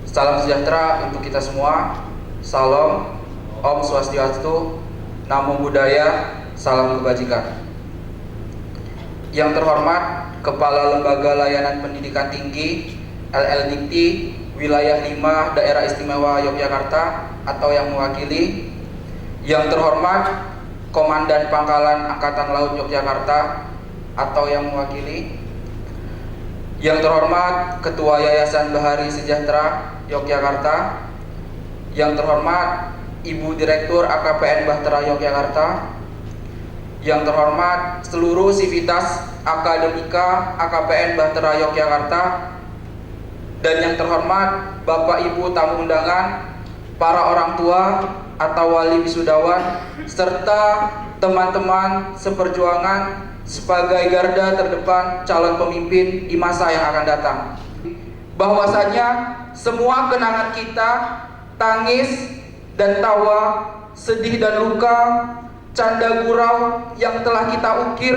salam sejahtera untuk kita semua. Salam, Om Swastiastu, Namo Buddhaya, salam kebajikan. Yang terhormat Kepala Lembaga Layanan Pendidikan Tinggi LLDikti Wilayah 5 Daerah Istimewa Yogyakarta atau yang mewakili. Yang terhormat Komandan Pangkalan Angkatan Laut Yogyakarta atau yang mewakili. Yang terhormat Ketua Yayasan Bahari Sejahtera Yogyakarta. Yang terhormat Ibu Direktur AKPN Bahtera Yogyakarta. Yang terhormat seluruh sivitas akademika AKPN Bahtera Yogyakarta. Dan yang terhormat Bapak Ibu tamu undangan, para orang tua atau wali wisudawan, serta teman-teman seperjuangan sebagai garda terdepan calon pemimpin di masa yang akan datang. Bahwasanya semua kenangan kita, tangis dan tawa, sedih dan luka, canda gurau yang telah kita ukir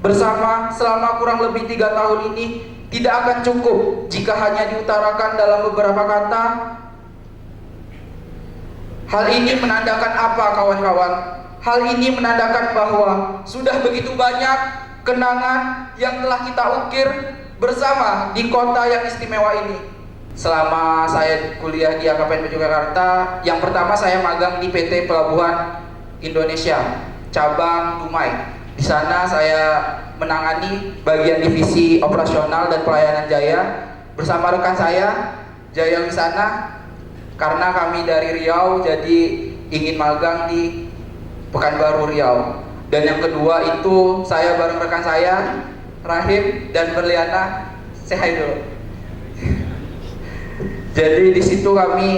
bersama selama kurang lebih 3 tahun ini tidak akan cukup jika hanya diutarakan dalam beberapa kata. Hal ini menandakan apa, kawan-kawan? Hal ini menandakan bahwa sudah begitu banyak kenangan yang telah kita ukir bersama di kota yang istimewa ini. Selama saya kuliah di AKPN Yogyakarta, yang pertama saya magang di PT Pelabuhan Indonesia, cabang Dumai. Di sana saya menangani bagian divisi operasional dan pelayanan Jaya bersama rekan saya Jaya Wisana. Karena kami dari Riau, jadi ingin magang di Pekanbaru Riau. Dan yang kedua itu saya bareng rekan saya Rahim dan Berliana. Say hi dulu. Jadi di situ kami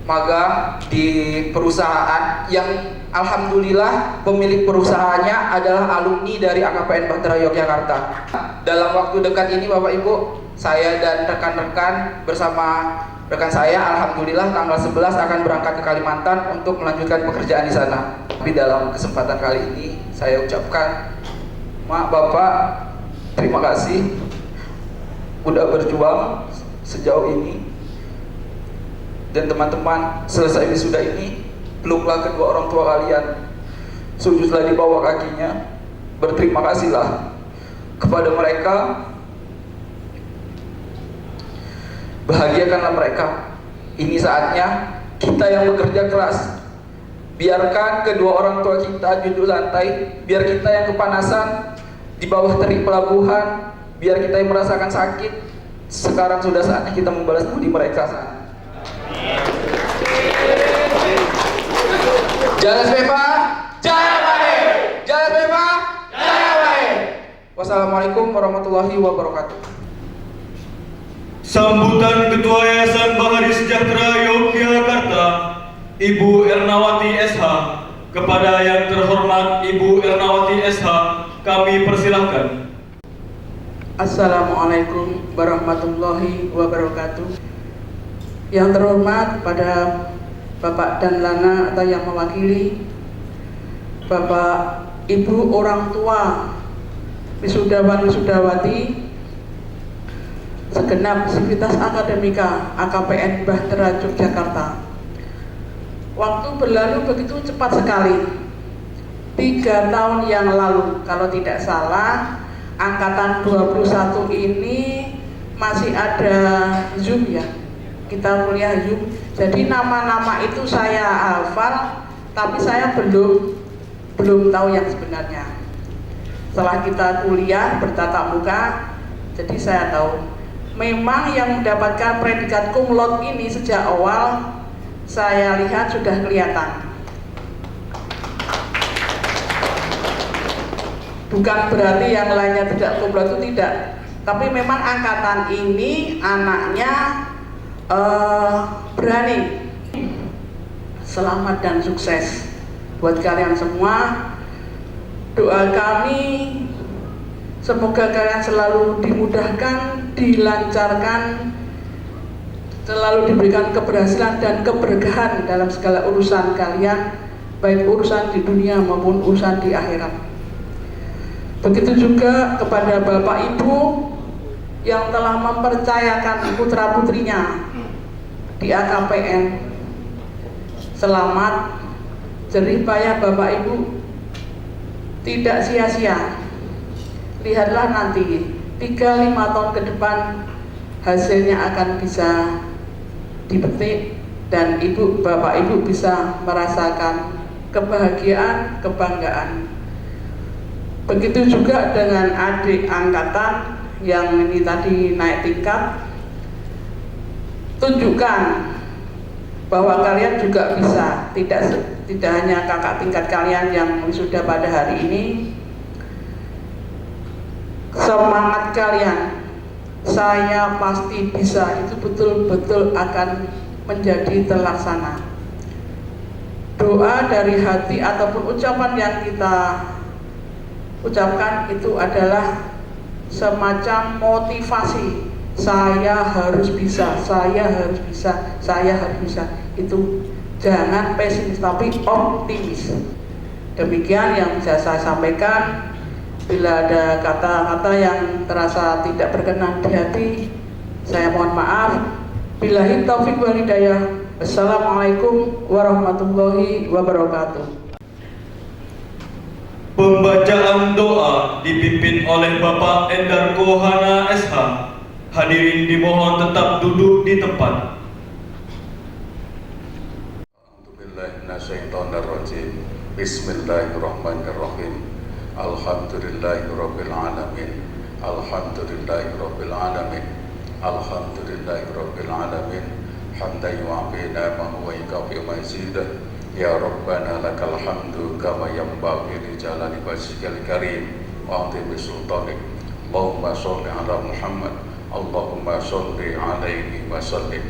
magang di perusahaan yang alhamdulillah pemilik perusahaannya adalah alumni dari AKPN Bahtera Yogyakarta. Dalam waktu dekat ini Bapak Ibu, saya dan rekan-rekan bersama rekan saya alhamdulillah tanggal 11 akan berangkat ke Kalimantan untuk melanjutkan pekerjaan di sana. Tapi dalam kesempatan kali ini saya ucapkan, Mak, Bapak, terima kasih udah berjuang sejauh ini. Dan teman-teman, selesai wisuda ini, peluklah kedua orang tua kalian, sujudlah di bawah kakinya, berterima kasihlah kepada mereka, bahagiakanlah mereka. Ini saatnya kita yang bekerja keras, biarkan kedua orang tua kita duduk santai, biar kita yang kepanasan di bawah terik pelabuhan, biar kita yang merasakan sakit, Sekarang sudah saatnya kita membalas budi mereka. Jaya Svepa, Jaya Bae. Jaya Svepa, Jaya Bae. Wassalamualaikum warahmatullahi wabarakatuh. Sambutan Ketua Yayasan Bahari Sejahtera Yogyakarta, Ibu Ernawati SH. Kepada yang terhormat Ibu Ernawati SH, kami persilahkan. Assalamualaikum warahmatullahi wabarakatuh. Yang terhormat pada Bapak dan Lana atau yang mewakili Bapak Ibu orang tua wisudawan wisudawati segenap Sivitas Akademika AKPN Bahtera Yogyakarta. Waktu berlalu begitu cepat sekali. 3 tahun yang lalu kalau tidak salah, angkatan 21 ini masih ada Zoom ya. Kita kuliah Zoom. Jadi nama-nama itu saya hafal, tapi saya belum tahu yang sebenarnya. Setelah kita kuliah bertatap muka, jadi saya tahu. Memang yang mendapatkan predikat cum laude ini sejak awal saya lihat sudah kelihatan. Bukan berarti yang lainnya tidak cum laude, itu tidak. Tapi memang angkatan ini anaknya berani. Selamat dan sukses buat kalian semua. Doa kami semoga kalian selalu dimudahkan, dilancarkan, selalu diberikan keberhasilan dan keberkahan dalam segala urusan kalian, baik urusan di dunia maupun urusan di akhirat. Begitu juga kepada Bapak Ibu yang telah mempercayakan putra-putrinya di AKPN. Selamat, jerih payah Bapak Ibu tidak sia-sia. Lihatlah nanti 3-5 tahun ke depan hasilnya akan bisa dipetik dan Bapak Ibu bisa merasakan kebahagiaan, kebanggaan. Begitu juga dengan adik angkatan yang ini tadi naik tingkat. Tunjukkan bahwa kalian juga bisa, tidak hanya kakak tingkat kalian yang sudah pada hari ini. Semangat kalian, saya pasti bisa, itu betul-betul akan menjadi terlaksana. Doa dari hati ataupun ucapan yang kita ucapkan itu adalah semacam motivasi. Saya harus bisa, saya harus bisa, saya harus bisa. Itu jangan pesimis tapi optimis. Demikian yang bisa saya sampaikan. Bila ada kata-kata yang terasa tidak berkenan di hati, saya mohon maaf. Billahi taufiq wal hidayah. Assalamualaikum warahmatullahi wabarakatuh. Pembacaan doa dipimpin oleh Bapak Endar Kohana SH. Hadirin dimohon tetap duduk di tempat. Bismillahirrahmanirrahim. Alhamdulillahirabbil alamin. Alhamdulillahirabbil alamin. Alhamdulillahirabbil alamin. Hamdan yu'afi ni'amahu wa yukafi mazidah. Ya Rabbana lakal hamdu kama yanbaghi li jalali wajhikal karim wa 'azimi sultanik. Allahumma shalli ala Muhammad. Allahumma shalli alaihi wa sallim.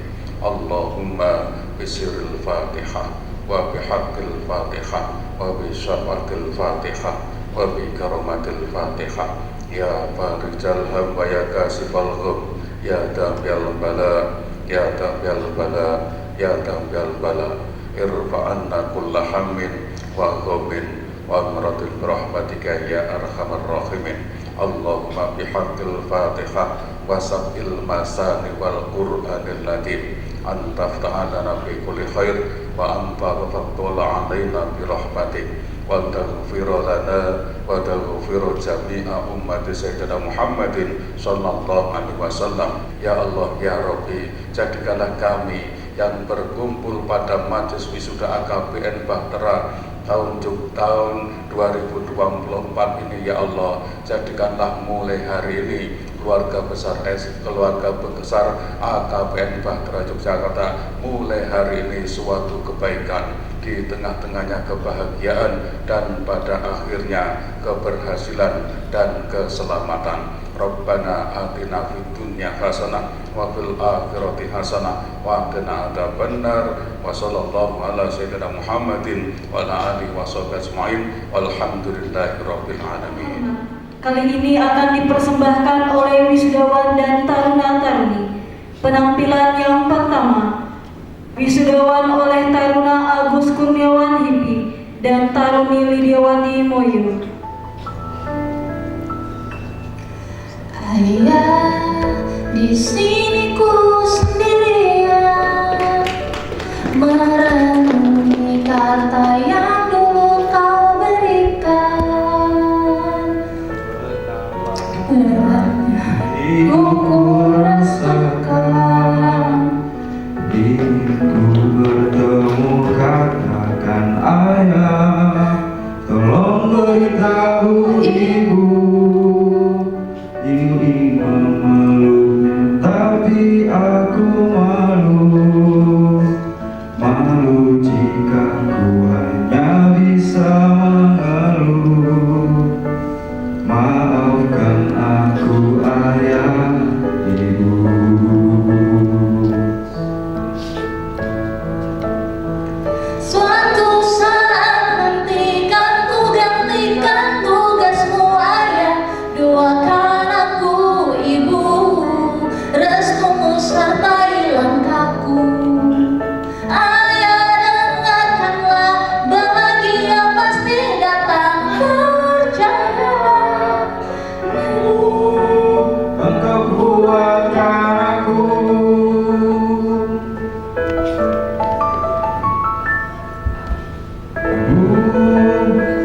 Allahumma bisiril Fatihah wa bihaqqil Fatihah wa bi syafaqil Fatihah wa bi karamatil Fatihah. Ya farijal ham wa ya kasifal gham, ya dafi'al bala, ya dafi'al bala, ya dafi'al bala. Irfa'anna kulla hammin wa ghamin wa amratil rahmatika ya arhamar rahimin. Allahumma bihaqqil Fatihah wa sab'il masani wal Qur'anil latif. Anta fta'alana fi kulli khair wa anta tafaddala alaina bi rahmatik wa taghfir lana wa taghfir jami'a ummati sayyidina Muhammadin sallallahu alaihi wasallam. Ya Allah ya Rabbi, jadikanlah kami yang berkumpul pada majelis wisuda AKPN Bahtera tahun 2024 ini ya Allah, jadikanlah mulai hari ini keluarga besar AKPN Bahtera Yogyakarta mulai hari ini suatu kebaikan, di tengah-tengahnya kebahagiaan, dan pada akhirnya keberhasilan dan keselamatan. Rabbana atina fid dunya hasanah wa fil akhirati hasanah wa qina adzabannar. Wa sallallahu ala sayyidina Muhammadin wa ala alihi washabbihi ajmain. Walhamdulillahirabbil alamin. Kali ini akan dipersembahkan oleh wisudawan dan taruna-taruni. Penampilan yang pertama, wisudawan oleh Taruna Agus Kurniawan Hipi dan Taruni Lidiawati Moyo. Ayah, di sini ku sendirian merenungi kata yang dulu kau berikan. Ku rasakan inginku bertemu, katakan ayah, tolong beritahu ibu. Ingin memeluknya tapi aku malu, malu jika ku hanya bisa mengeluh. Maafkan aku ayah, ibu. suatu saat nanti kan ku gantikan tugasmu ayah. Doakan aku ibu, restumu sertai langkahku. Ayah dengarkanlah, bahagia pasti datang, percayalah. Engkau kuatkan aku.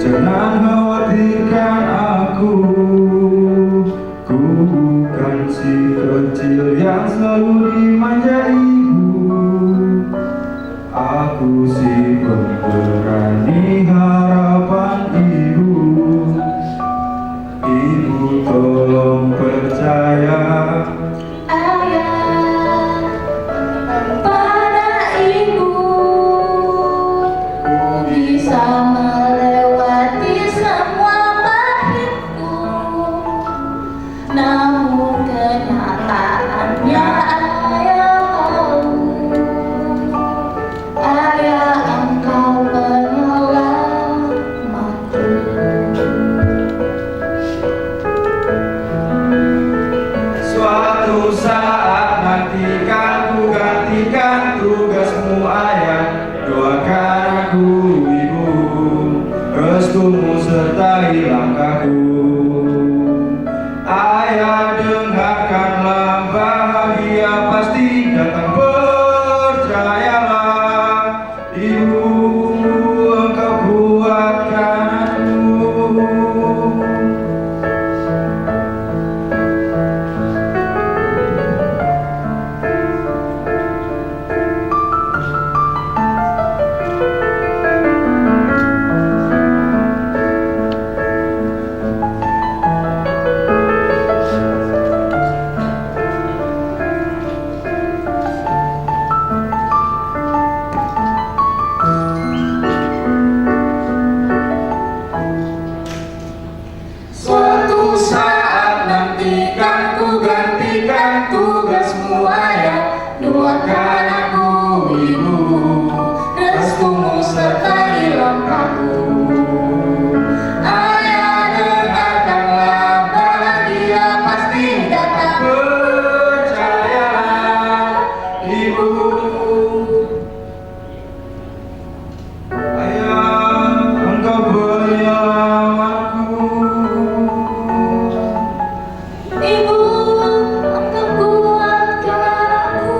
Jangan khawatirkan aku, ku bukan si kecil yang selalu dimanja ibu. Aku si pemberani harapan ibu. Ibu tolong percaya. Ayah, pada ibu ku bisa melewati semua pahitku. Namun kenyataannya ayah tahu, ayah engkau penyelamatku. Suatu saat nanti kan ku gantikan tugasmu ayah. Doakan aku ibu, restumu sertai langkahku. Ayah dengarkanlah, bahagia pasti datang, percayalah. Ibu, engkau kuatkan aku. Suatu saat nanti kan ku gantikan tugasmu ayah. Doakan aku ibu, restumu sertai langkahku. Ayah dengarkanlah, bahagia pasti datang, Percayalah ibu. Ayah, engkau penyelamatku. ibu engkau kuatkan aku.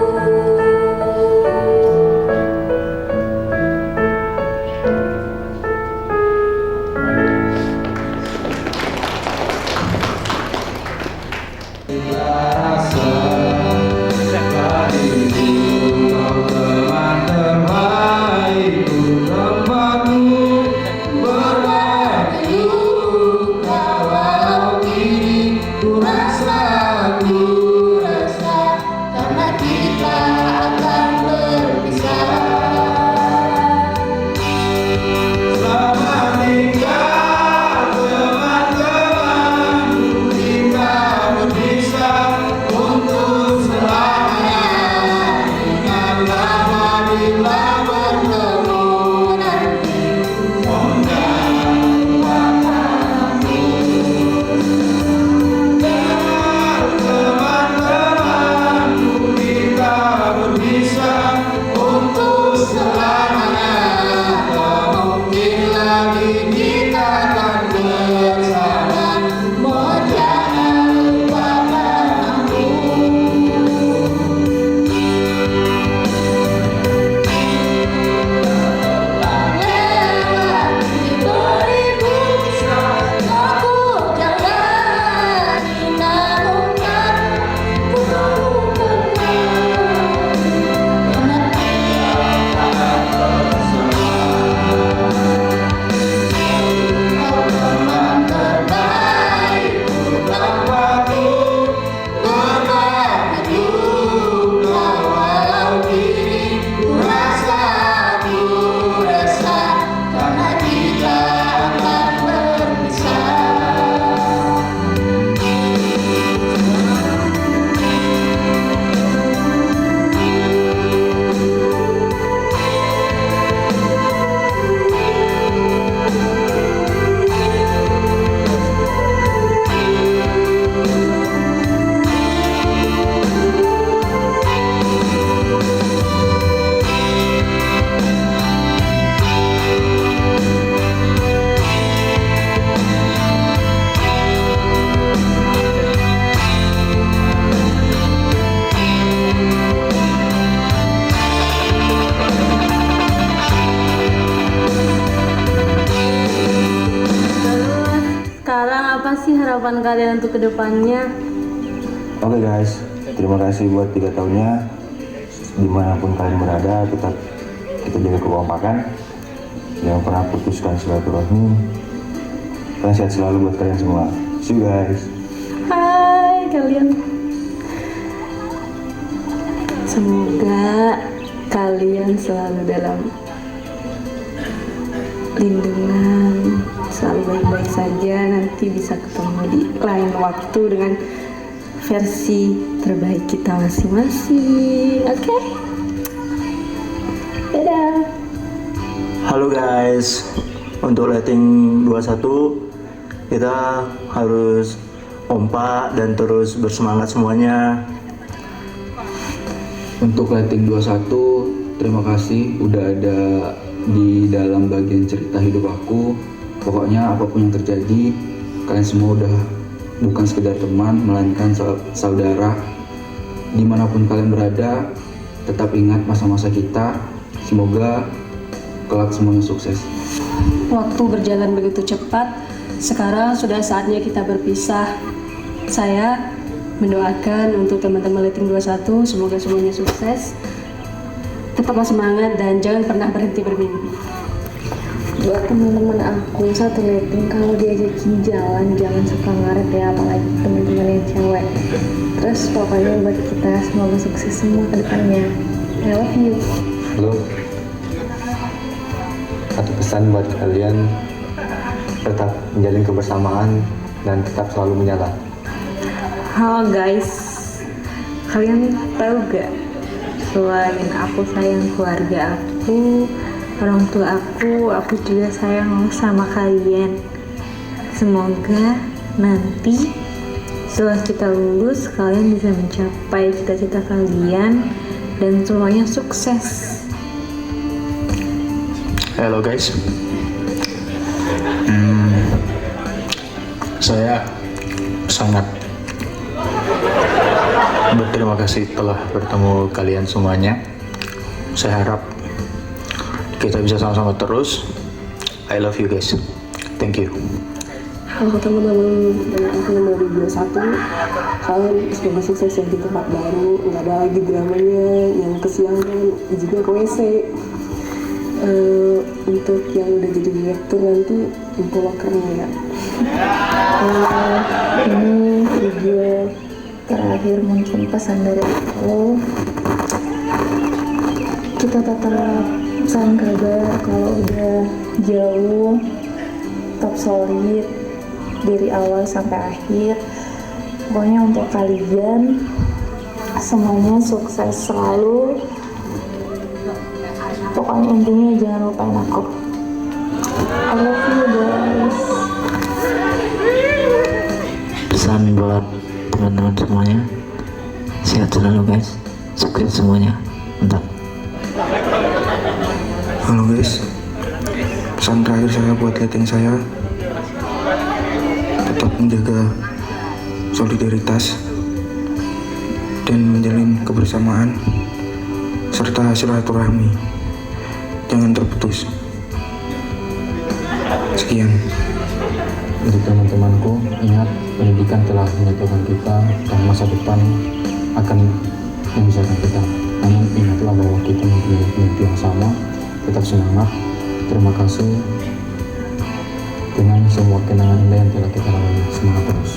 Rasa padamu, kau teman terbaikku, tempatmu berbakti. Kalau kini ku rasa harapan kalian untuk kedepannya? Oke guys, terima kasih buat 3 tahunnya. Dimanapun kalian berada, tetap kita jaga kekompakan, jangan pernah putuskan silaturahmi. Kalian sehat selalu buat kalian semua. See you guys. Hai kalian. Semoga kalian selalu dalam lindungan, selalu baik-baik saja. Nanti bisa ketemu di lain waktu dengan versi terbaik kita masing-masing. Oke? Dadah. Halo guys, untuk lighting 21 kita harus kompak dan terus bersemangat semuanya. Untuk lighting 21, terima kasih udah ada di dalam bagian cerita hidup aku. Pokoknya apapun yang terjadi, kalian semua udah bukan sekedar teman, melainkan saudara. Dimanapun kalian berada, tetap ingat masa-masa kita. Semoga kelak semuanya sukses. Waktu berjalan begitu cepat, sekarang sudah saatnya kita berpisah. Saya mendoakan untuk teman-teman Lighting 21, semoga semuanya sukses. Tetaplah semangat dan jangan pernah berhenti bermimpi. Buat teman-teman aku satu Lighting, kalau diajakin jalan jangan suka ngaret ya, apalagi teman-teman yang cewek. Terus pokoknya buat kita semoga sukses semua ke depannya. I love you. Halo. Satu pesan buat kalian, tetap menjalin kebersamaan dan tetap selalu menyala. Halo guys, kalian tahu gak? Selain aku sayang keluarga aku, orang tua aku juga sayang sama kalian. Semoga nanti setelah kita lulus, kalian bisa mencapai cita-cita kalian dan semuanya sukses. Halo guys, saya sangat berterima kasih telah bertemu kalian semuanya. Saya harap kita bisa sama-sama terus. I love you guys. Thank you. Halo teman-teman aku dari 21, kalian semoga sukses yang di tempat baru, nggak ada lagi dramanya yang kesiangan juga ke WC. Untuk yang udah jadi direktur nanti info lokernya ya. Ini video terakhir, mungkin pesan dari aku, kita tetap saling kabar. Kalau udah jauh, tetap solid dari awal sampai akhir. Pokoknya untuk kalian semuanya sukses selalu. Pokoknya intinya jangan lupain aku. I love you guys. Pesan buat teman-teman semuanya, sehat selalu guys, sukses semuanya, mantap. Halo guys, pesan terakhir saya buat lighting saya, tetap menjaga solidaritas dan menjalin kebersamaan serta silaturahmi, jangan terputus. Sekian. Untuk teman-temanku, ingat pendidikan telah menyatukan kita dan masa depan akan memisahkan kita. Namun ingatlah bahwa kita mempunyai mimpi yang sama. Tetap semangat. Terima kasih dengan semua kenangan indah yang telah kita lalui. Semangat terus.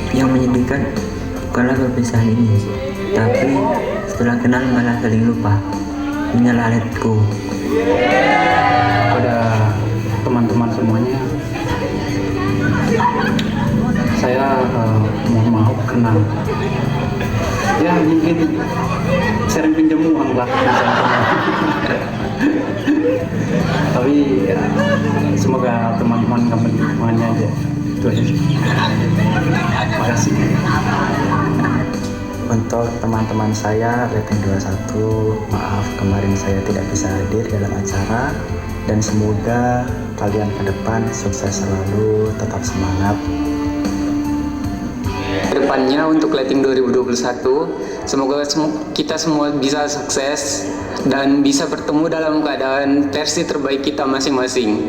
Yang menyedihkan bukanlah perpisahan ini, tapi setelah kenal malah saling lupa. Inilah letku. Pada teman-teman semuanya, saya mohon maaf karena ya mungkin sering pinjam uang lah tapi ya, semoga teman-teman kembali semuanya aja. Itu aja. Terima kasih. Untuk teman-teman saya Lighting 21, maaf kemarin saya tidak bisa hadir dalam acara, dan semoga kalian ke depan sukses selalu, tetap semangat. Kedepannya untuk Lighting 2021, semoga kita semua bisa sukses dan bisa bertemu dalam keadaan versi terbaik kita masing-masing.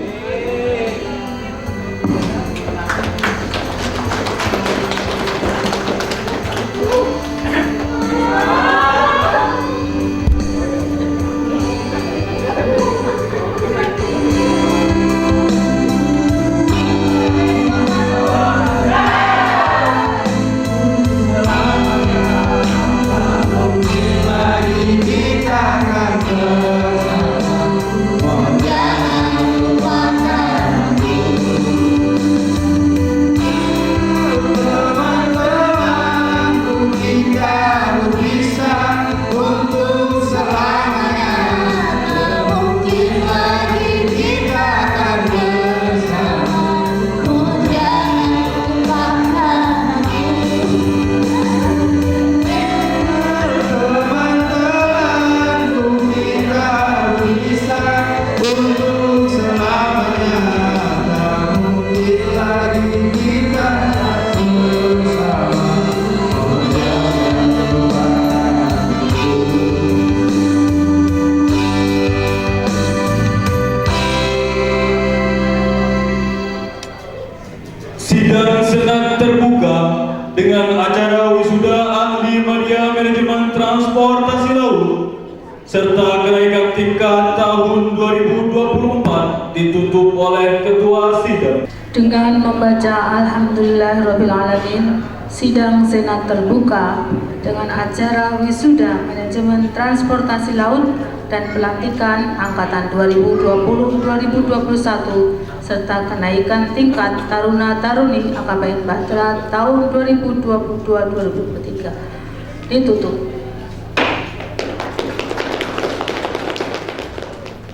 Dengan membaca Alhamdulillahirrahmanirrahim, sidang senat terbuka dengan acara wisuda manajemen transportasi laut dan pelantikan angkatan 2020-2021 serta kenaikan tingkat taruna-taruni AKPN Bahtera tahun 2022-2023 ditutup.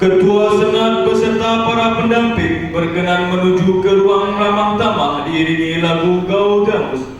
Ketua Senat beserta para pendamping berkenan menuju ke ruang ramah tamah diiringi lagu Gaudamus.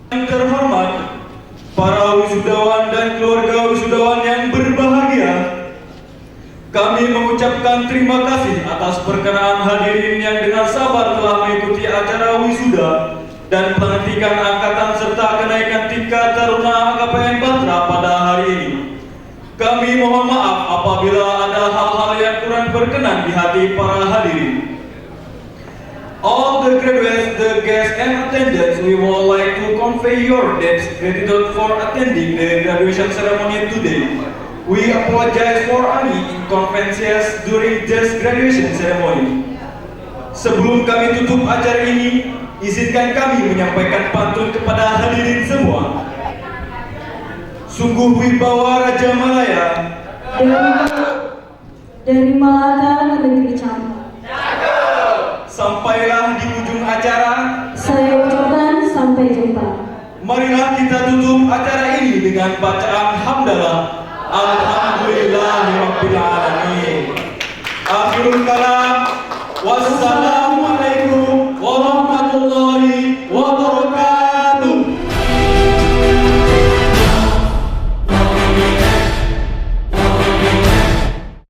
Yang terhormat, para wisudawan dan keluarga wisudawan yang berbahagia, kami mengucapkan terima kasih atas perkenaan hadirin yang dengan sabar telah mengikuti acara wisuda dan pelantikan angkatan serta kenaikan tingkat taruna AKPN Bahtera pada hari ini. Kami mohon maaf apabila ada hal-hal yang kurang berkenan di hati para hadirin. All the graduates, the guests and attendants, we would like to convey your deepest gratitude for attending the graduation ceremony today. We apologize for any inconveniences during this graduation ceremony. Sebelum kami tutup acara ini, izinkan kami menyampaikan pantun kepada hadirin semua. Sungguh wibawa Raja Malaya, dari Malaka negeri Campur. Sampailah di ujung acara. Saya ucapkan sampai jumpa. Marilah kita tutup acara ini dengan bacaan hamdalah. Alhamdulillahirabbil alamin. Akhirul kalam. Wassalam.